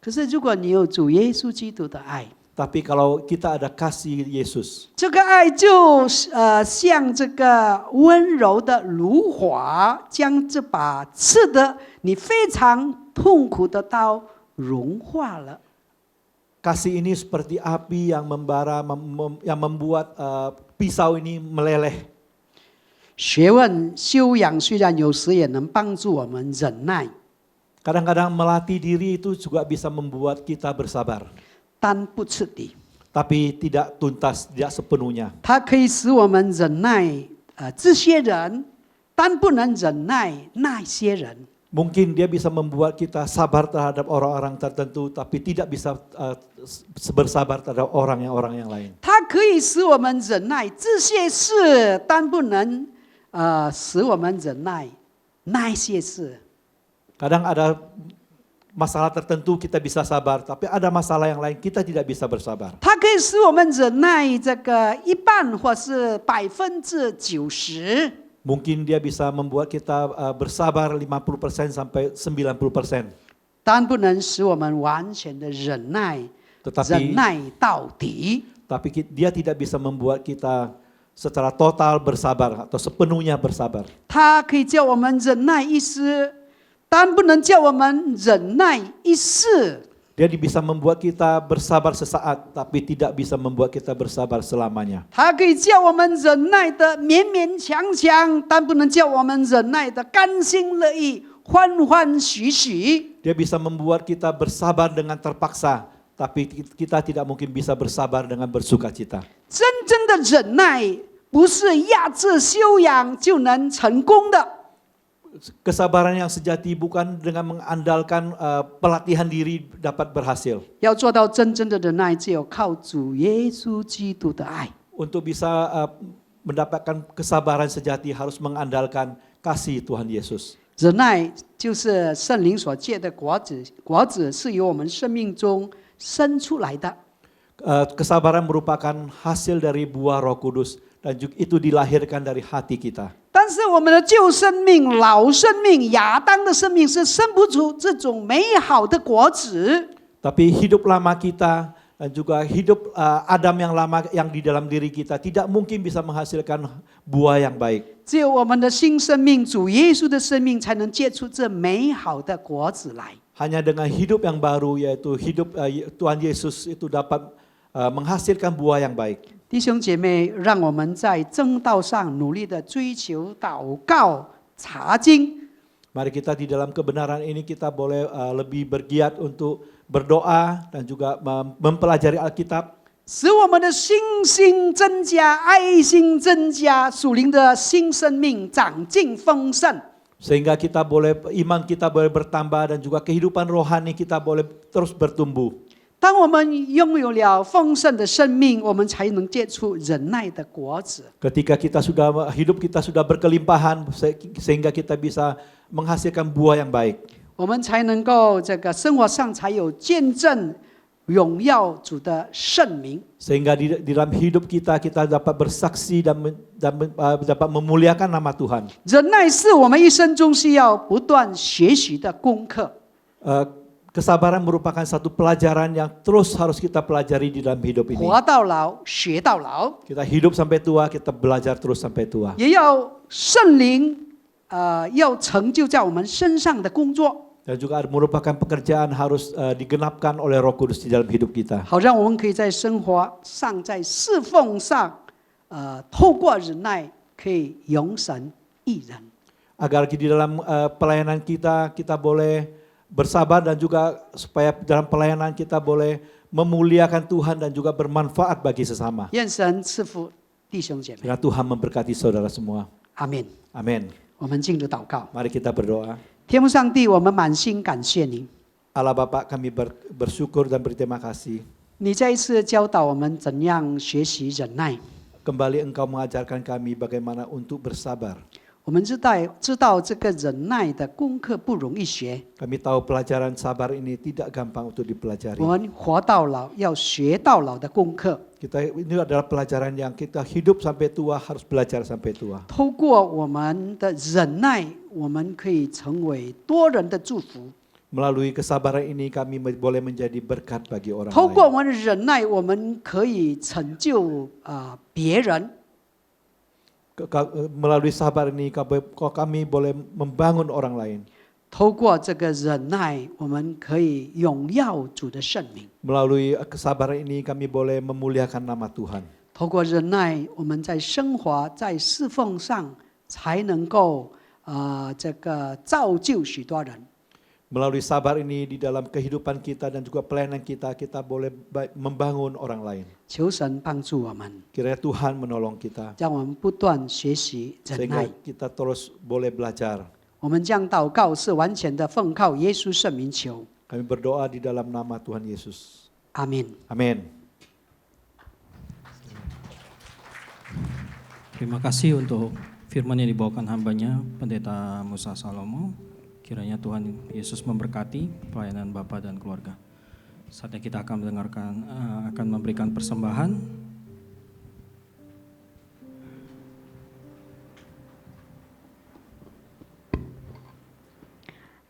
可是如果你有主耶稣基督的爱， Tapi kalau kita ada kasih Yesus, 这个爱就像这个温柔的炉火，将这把刺的你非常痛苦的刀融化了。 kasih ini seperti api yang membara, yang membuat pisau ini meleleh. 学问修养虽然有时也能帮助我们忍耐， Kadang-kadang melatih diri itu juga bisa membuat kita bersabar. 但不彻底。 Tapi tidak tuntas, tidak sepenuhnya. 它可以使我们忍耐这些人，但不能忍耐那些人。 Mungkin dia bisa membuat kita sabar terhadap orang-orang tertentu, tapi tidak bisa bersabar terhadap orang yang lain. 它可以使我们忍耐这些事，但不能使我们忍耐那些事。 Kadang ada masalah tertentu kita bisa sabar, tapi ada masalah yang lain kita tidak bisa bersabar. 它可以使我们忍耐这个一半或是90%。 Mungkin dia bisa membuat kita bersabar 50% sampai 90%. 但不能使我们完全的忍耐， Tetapi 忍耐到底。tapi dia tidak bisa membuat kita secara total bersabar atau sepenuhnya bersabar. 他可以叫我们忍耐一时，但不能叫我们忍耐一世。 Dia bisa membuat kita bersabar sesaat, tapi tidak bisa membuat kita bersabar selamanya. 他可以叫我们忍耐的勉勉强强，但不能叫我们忍耐的甘心乐意、欢欢喜喜。 Dia bisa membuat kita bersabar dengan terpaksa, tapi kita tidak mungkin bisa bersabar dengan bersuka cita. 真正的忍耐不是压制修养就能成功的。 Kesabaran yang sejati bukan dengan mengandalkan pelatihan diri dapat berhasil. 要做到真正的忍耐，只有靠主耶稣基督的爱。 Untuk bisa mendapatkan kesabaran sejati harus mengandalkan kasih Tuhan Yesus. 忍耐就是圣灵所结的果子，果子是由我们生命中生出来的。 Kesabaran merupakan hasil dari buah Roh Kudus dan juga itu dilahirkan dari hati kita. 但是我们的旧生命、老生命、亚当的生命是生不出这种美好的果子。 Tapi hidup lama kita dan juga hidup Adam yang lama yang di dalam diri kita tidak mungkin bisa menghasilkan buah yang baik. 只有我们的新生命，主耶稣的生命，才能结出这美好的果子来。 Hanya dengan hidup yang baru yaitu hidup Tuhan Yesus itu dapat menghasilkan buah yang baik. 弟兄姐妹，让我们在正道上努力的追求、祷告、查经。 Mari kita di dalam kebenaran ini kita boleh lebih bergiat untuk berdoa dan juga mempelajari Alkitab. 使我们的信心增加，爱心增加，属灵的新生命长进丰盛。 Sehingga kita boleh iman kita boleh bertambah dan juga kehidupan rohani kita boleh terus bertumbuh. 当我们拥有了丰盛的生命，我们才能结出忍耐的果子。 Ketika hidup kita sudah berkelimpahan sehingga kita bisa menghasilkan buah yang baik. 我们才能够生活上才有见证荣耀主的圣名。 Sehingga di dalam hidup kita dapat bersaksi dan dapat memuliakan nama Tuhan. 忍耐是我们一生中需要不断学习的功课。 Kesabaran merupakan satu pelajaran yang terus harus kita pelajari di dalam hidup ini. 活到老，学到老， Kita hidup sampai tua, kita belajar terus sampai tua. 也要圣灵要成就在我们身上的工作， Dan juga merupakan pekerjaan harus digenapkan oleh Roh Kudus di dalam hidup kita. 好让我们可以在生活上、在侍奉上，透过忍耐可以永神益人。 Agar di dalam pelayanan kita boleh bersabar dan juga supaya dalam pelayanan kita boleh memuliakan Tuhan dan juga bermanfaat bagi sesama. 愿神赐福弟兄姐妹， Kiranya Tuhan memberkati saudara semua. 阿门。 Amin. 我们进入祷告， Mari kita berdoa. 天父上帝，我们满心感谢你， Allah Bapa, kami bersyukur dan berterima kasih. 你再一次教导我们怎样学习忍耐。 Kembali Engkau mengajarkan kami bagaimana untuk bersabar. 我们知道这个忍耐的功课不容易学， Kami tahu pelajaran sabar ini tidak gampang untuk dipelajari. 我们活到老要学到老的功课。 Ini adalah pelajaran yang kita hidup sampai tua harus belajar sampai tua. 透过我们的忍耐，我们可以成为多人的祝福。 Melalui kesabaran ini kami boleh menjadi berkat bagi orang 透过 lain. 我们的忍耐，我们可以成就别人。 Melalui sabar ini kami boleh membangun orang lain. 透过这个忍耐，我们可以荣耀主的圣名。 Melalui kesabaran ini kami boleh memuliakan nama Tuhan. 透过忍耐，我们在生活、在侍奉上才能够造就许多人。 Melalui sabar ini di dalam kehidupan kita dan juga pelayanan kita boleh membangun orang lain. 求神帮助我们， Kiranya Tuhan menolong kita 让我们不断学习忍 sehingga 耐。 kita terus boleh belajar. 我们将祷告是完全的奉靠耶稣圣名求， Kami berdoa di dalam nama Tuhan Yesus. 阿门。 Amin. Terima kasih untuk firman yang dibawakan hambanya, Pendeta Musa Salomo. Kiranya Tuhan Yesus memberkati pelayanan Bapak dan keluarga. Saatnya kita akan akan memberikan persembahan.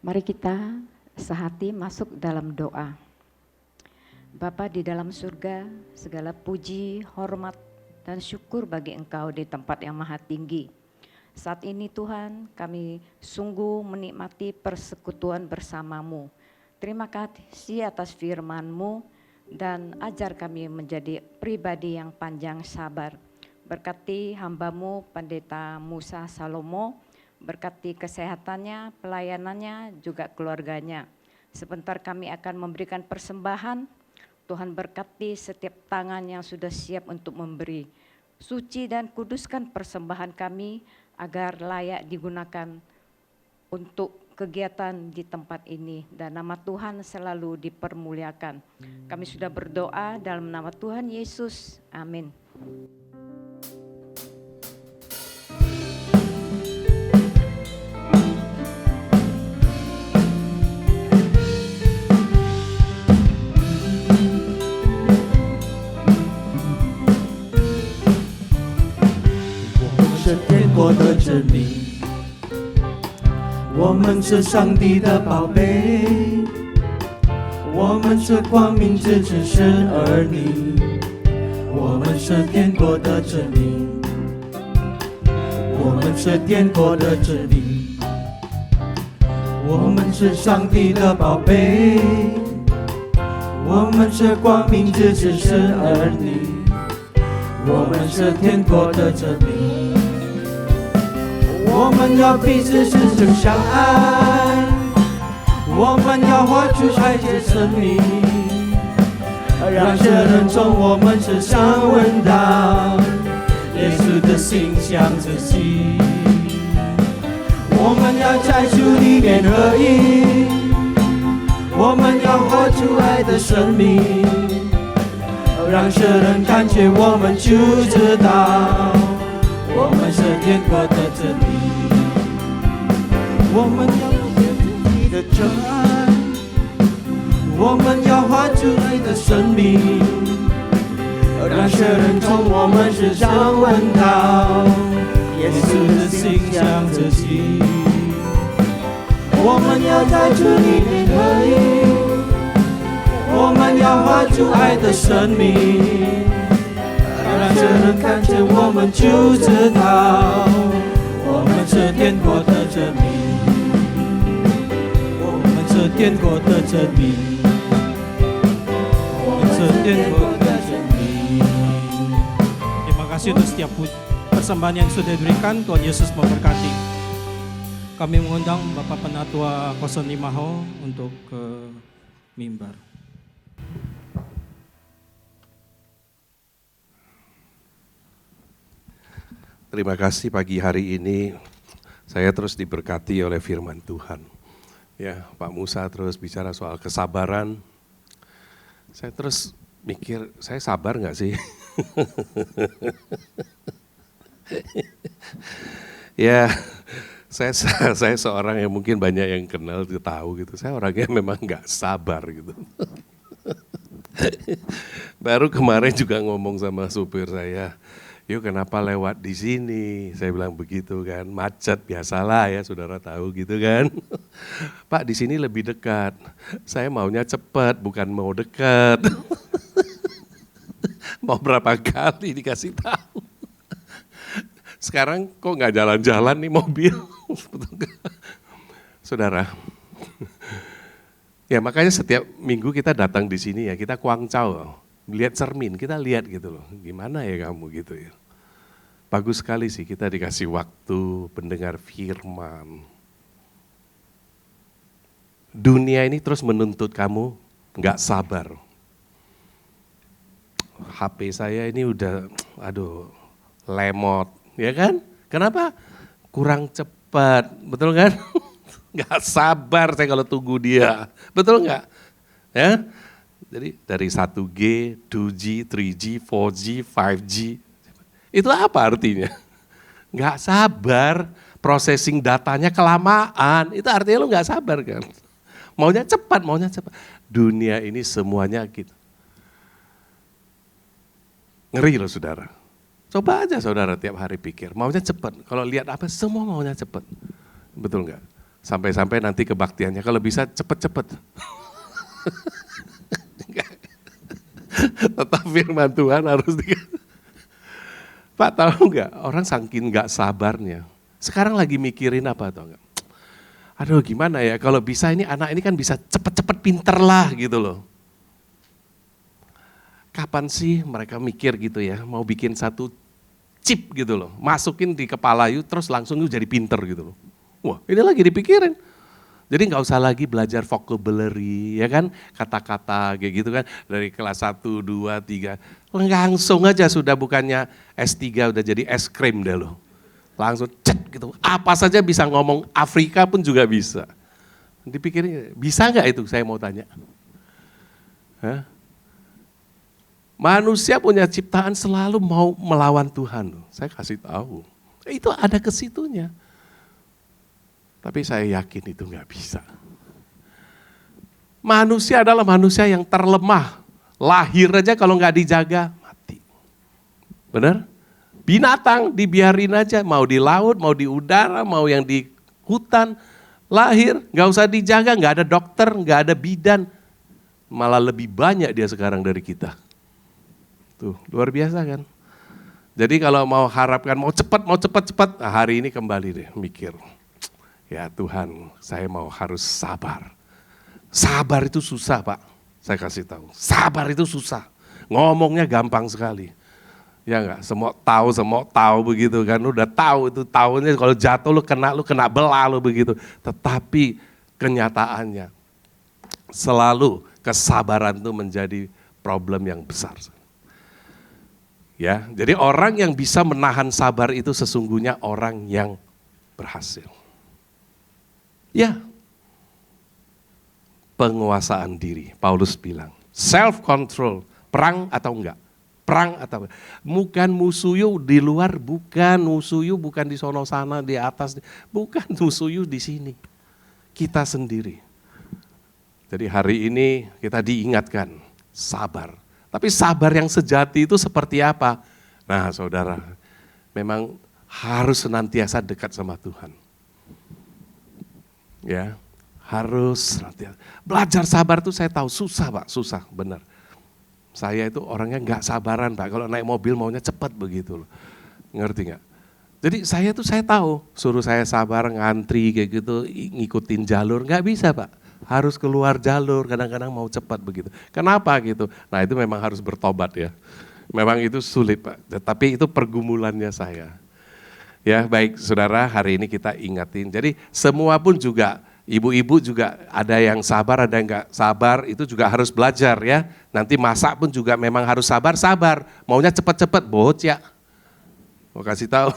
Mari kita sehati masuk dalam doa. Bapa di dalam surga, segala puji, hormat, dan syukur bagi Engkau di tempat yang maha tinggi. Saat ini Tuhan, kami sungguh menikmati persekutuan bersama-Mu. Terima kasih atas firman-Mu dan ajar kami menjadi pribadi yang panjang sabar. Berkati hamba-Mu Pendeta Musa Salomo, berkati kesehatannya, pelayanannya, juga keluarganya. Sebentar kami akan memberikan persembahan. Tuhan berkati setiap tangan yang sudah siap untuk memberi. Suci dan kuduskan persembahan kami agar layak digunakan untuk kegiatan di tempat ini. Dan nama Tuhan selalu dipermuliakan. Kami sudah berdoa dalam nama Tuhan Yesus. Amin.我的证明，我们是上帝的宝贝，我们是光明之子，是儿女，我们是天国的证明，我们是天国的证明，我们是上帝的宝贝，我们是光明之子，是儿女，我们是天国的证明。我们要彼此真诚相爱，我们要活出爱的生命，让这人从我们身上闻到耶稣的馨香之气。我们要在主里面合一，我们要活出爱的生命，让这人看见我们就知道我们是天国的真理。我们要活出你的真爱，我们要活出爱的生命，让世人从我们身上闻到耶稣的馨香之气。我们要在主里面合一，我们要活出爱的生命，让世人看见我们就知道我们是天国的真理。是天国的真理，是天国的真理。Terima kasih untuk setiap persembahan yang sudah diberikan. Tuhan Yesus memberkati. Kami mengundang Bapak Penatua 05 Ho untuk ke mimbar. Terima kasih pagi hari ini saya terus diberkati oleh firman Tuhan. Ya, Pak Musa terus bicara soal kesabaran. Saya terus mikir, saya sabar nggak sih? Ya, saya seorang yang mungkin banyak yang kenal, tahu gitu. Saya orangnya memang nggak sabar gitu. Baru kemarin juga ngomong sama supir saya, yuk kenapa lewat di sini? Saya bilang begitu kan, macet biasalah ya, saudara tahu gitu kan. Pak di sini lebih dekat, saya maunya cepat bukan mau dekat. Mau berapa kali dikasih tahu. Sekarang kok nggak jalan-jalan nih mobil. Saudara, ya makanya setiap minggu kita datang di sini ya, kita kuangcau. Lihat cermin, kita lihat gitu loh, gimana ya kamu gitu ya. Bagus sekali sih kita dikasih waktu pendengar firman. Dunia ini terus menuntut kamu nggak sabar. HP saya ini udah, lemot, ya kan? Kenapa? Kurang cepat, betul kan? Nggak sabar saya kalau tunggu dia, betul nggak? Ya? Jadi dari 1G, 2G, 3G, 4G, 5G, itu apa artinya? Nggak sabar, processing datanya kelamaan, itu artinya lu nggak sabar kan? Maunya cepat. Dunia ini semuanya gitu. Ngeri loh saudara. Coba aja saudara tiap hari pikir, maunya cepat. Kalau lihat apa, semua maunya cepat. Betul nggak? Sampai-sampai nanti kebaktiannya, kalau bisa cepet-cepet. Tetap firman Tuhan harus Pak, tahu nggak, orang saking nggak sabarnya. Sekarang lagi mikirin apa tau nggak? Aduh gimana ya, kalau bisa ini anak ini kan bisa cepet-cepet pinter lah gitu loh. Kapan sih mereka mikir gitu ya, mau bikin satu chip gitu loh, masukin di kepala yuk terus langsung yuk jadi pinter gitu loh. Wah ini lagi dipikirin. Jadi nggak usah lagi belajar vocabulary ya kan, kata-kata kayak gitu kan, dari kelas 1, 2, 3. Langsung aja sudah, bukannya S3 udah jadi es krim deh loh. Langsung cet gitu, apa saja bisa ngomong, Afrika pun juga bisa. Dipikirin, bisa nggak itu saya mau tanya. Hah? Manusia punya ciptaan selalu mau melawan Tuhan. Saya kasih tahu, itu ada ke situnya. Tapi saya yakin itu nggak bisa. Manusia adalah manusia yang terlemah. Lahir aja kalau nggak dijaga, mati. Benar? Binatang dibiarin aja, mau di laut, mau di udara, mau yang di hutan. Lahir, nggak usah dijaga, nggak ada dokter, nggak ada bidan. Malah lebih banyak dia sekarang dari kita. Tuh, luar biasa kan? Jadi kalau mau harapkan, mau cepat, nah hari ini kembali deh mikir. Ya Tuhan, saya mau harus sabar. Sabar itu susah Pak, saya kasih tahu. Sabar itu susah, ngomongnya gampang sekali. Ya enggak, semua tahu begitu kan. Lu udah tahu itu tahunya kalau jatuh lu kena belah lu begitu. Tetapi kenyataannya selalu kesabaran itu menjadi problem yang besar. Ya, jadi orang yang bisa menahan sabar itu sesungguhnya orang yang berhasil. Ya, penguasaan diri. Paulus bilang, self control, perang atau enggak? Perang atau enggak? Bukan musuh di luar, bukan musuh bukan di sono sana, di atas, bukan musuh di sini. Kita sendiri. Jadi hari ini kita diingatkan, sabar. Tapi sabar yang sejati itu seperti apa? Nah saudara, memang harus senantiasa dekat sama Tuhan. Ya, harus senantiasa. Belajar sabar itu saya tahu susah Pak, susah benar. Saya itu orangnya nggak sabaran Pak, kalau naik mobil maunya cepat begitu loh. Ngerti nggak? Jadi saya tahu, suruh saya sabar ngantri kayak gitu, ngikutin jalur, nggak bisa Pak. Harus keluar jalur, kadang-kadang mau cepat begitu. Kenapa gitu? Nah itu memang harus bertobat ya. Memang itu sulit Pak, tapi itu pergumulannya saya. Ya baik saudara, hari ini kita ingatin. Jadi semua pun juga, ibu-ibu juga ada yang sabar, ada yang enggak sabar, itu juga harus belajar ya. Nanti masak pun juga memang harus sabar. Maunya cepat-cepat, bocah. Mau kasih tahu.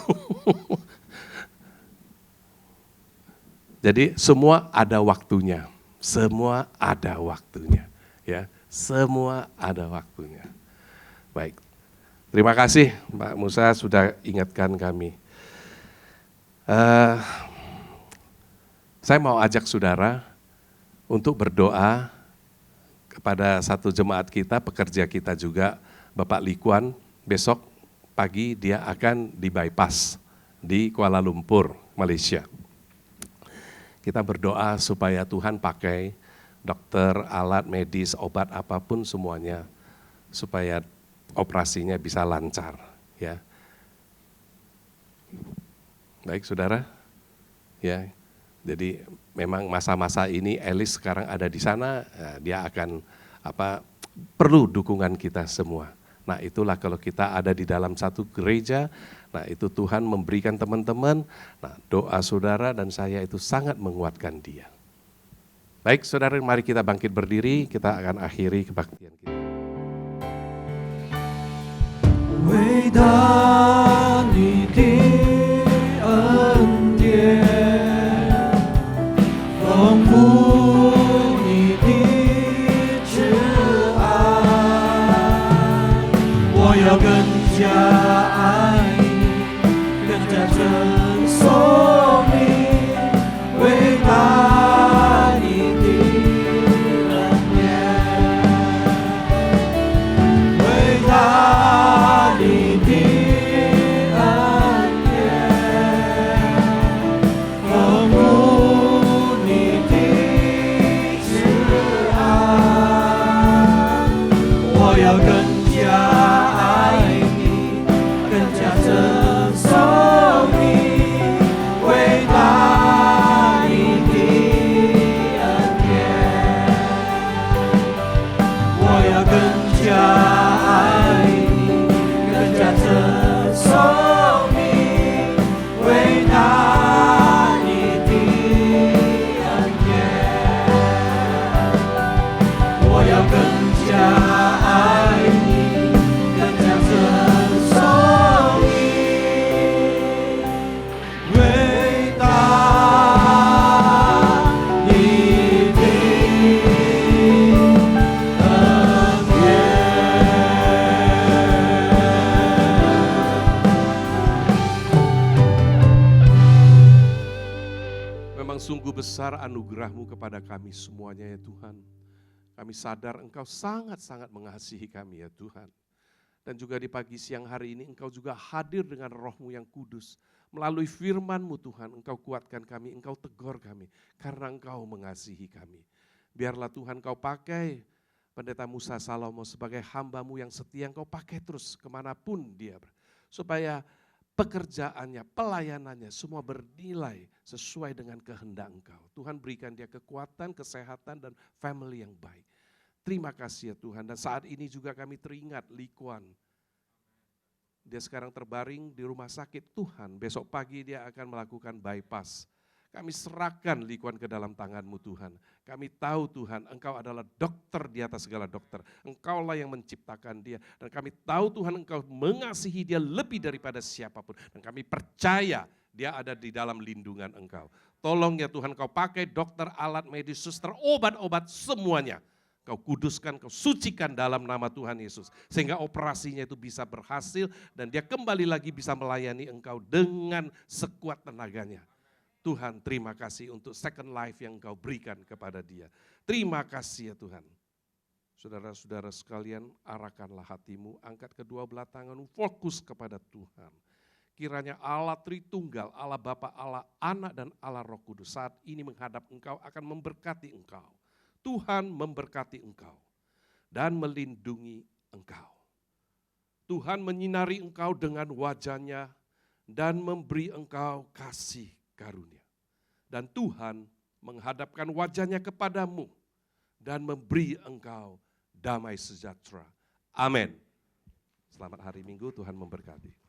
Jadi semua ada waktunya. Semua ada waktunya. Ya, semua ada waktunya. Baik. Terima kasih Pak Musa sudah ingatkan kami. Saya mau ajak saudara untuk berdoa kepada satu jemaat kita, pekerja kita juga, Bapak Likuan. Besok pagi dia akan di bypass di Kuala Lumpur, Malaysia. Kita berdoa supaya Tuhan pakai dokter, alat medis, obat apapun semuanya, supaya operasinya bisa lancar. Ya. Baik saudara, ya, jadi memang masa-masa ini Elis sekarang ada di sana, dia akan perlu dukungan kita semua. Nah itulah kalau kita ada di dalam satu gereja, nah itu Tuhan memberikan teman-teman, nah doa saudara dan saya itu sangat menguatkan dia. Baik saudara, mari kita bangkit berdiri, kita akan akhiri kebaktian kita. 伟大你的恩典，丰富你的慈爱，我要更加爱你，更加称颂你，伟大你的恩典，伟大你的 Memang sungguh besar anugerah-Mu kepada kami semuanya ya Tuhan. Kami sadar Engkau sangat-sangat mengasihi kami ya Tuhan. Dan juga di pagi siang hari ini Engkau juga hadir dengan Roh-Mu yang kudus. Melalui firman-Mu Tuhan, Engkau kuatkan kami, Engkau tegur kami. Karena Engkau mengasihi kami. Biarlah Tuhan Kau pakai Pendeta Musa Salomo sebagai hamba-Mu yang setia, Engkau pakai terus kemanapun dia. Supaya pekerjaannya, pelayanannya semua bernilai sesuai dengan kehendak Engkau. Tuhan berikan dia kekuatan, kesehatan, dan family yang baik. Terima kasih ya Tuhan. Dan saat ini juga kami teringat Likuan. Dia sekarang terbaring di rumah sakit. Tuhan, besok pagi dia akan melakukan bypass. Kami serahkan Likuan ke dalam tangan-Mu Tuhan. Kami tahu Tuhan, Engkau adalah dokter di atas segala dokter. Engkaulah yang menciptakan dia. Dan kami tahu Tuhan, Engkau mengasihi dia lebih daripada siapapun. Dan kami percaya dia ada di dalam lindungan Engkau. Tolong ya Tuhan, Kau pakai dokter, alat medis, suster, obat-obat semuanya. Kau kuduskan, Kau sucikan dalam nama Tuhan Yesus. Sehingga operasinya itu bisa berhasil dan dia kembali lagi bisa melayani Engkau dengan sekuat tenaganya. Tuhan, terima kasih untuk second life yang Engkau berikan kepada dia. Terima kasih ya Tuhan. Saudara-saudara sekalian, arahkanlah hatimu, angkat kedua belah tanganmu, fokus kepada Tuhan. Kiranya Allah Tritunggal, Allah Bapa, Allah Anak, dan Allah Roh Kudus saat ini menghadap Engkau akan memberkati Engkau. Tuhan memberkati engkau dan melindungi engkau. Tuhan menyinari engkau dengan wajah-Nya dan memberi engkau kasih karunia. Dan Tuhan menghadapkan wajah-Nya kepadamu dan memberi engkau damai sejahtera. Amin. Selamat hari Minggu, Tuhan memberkati.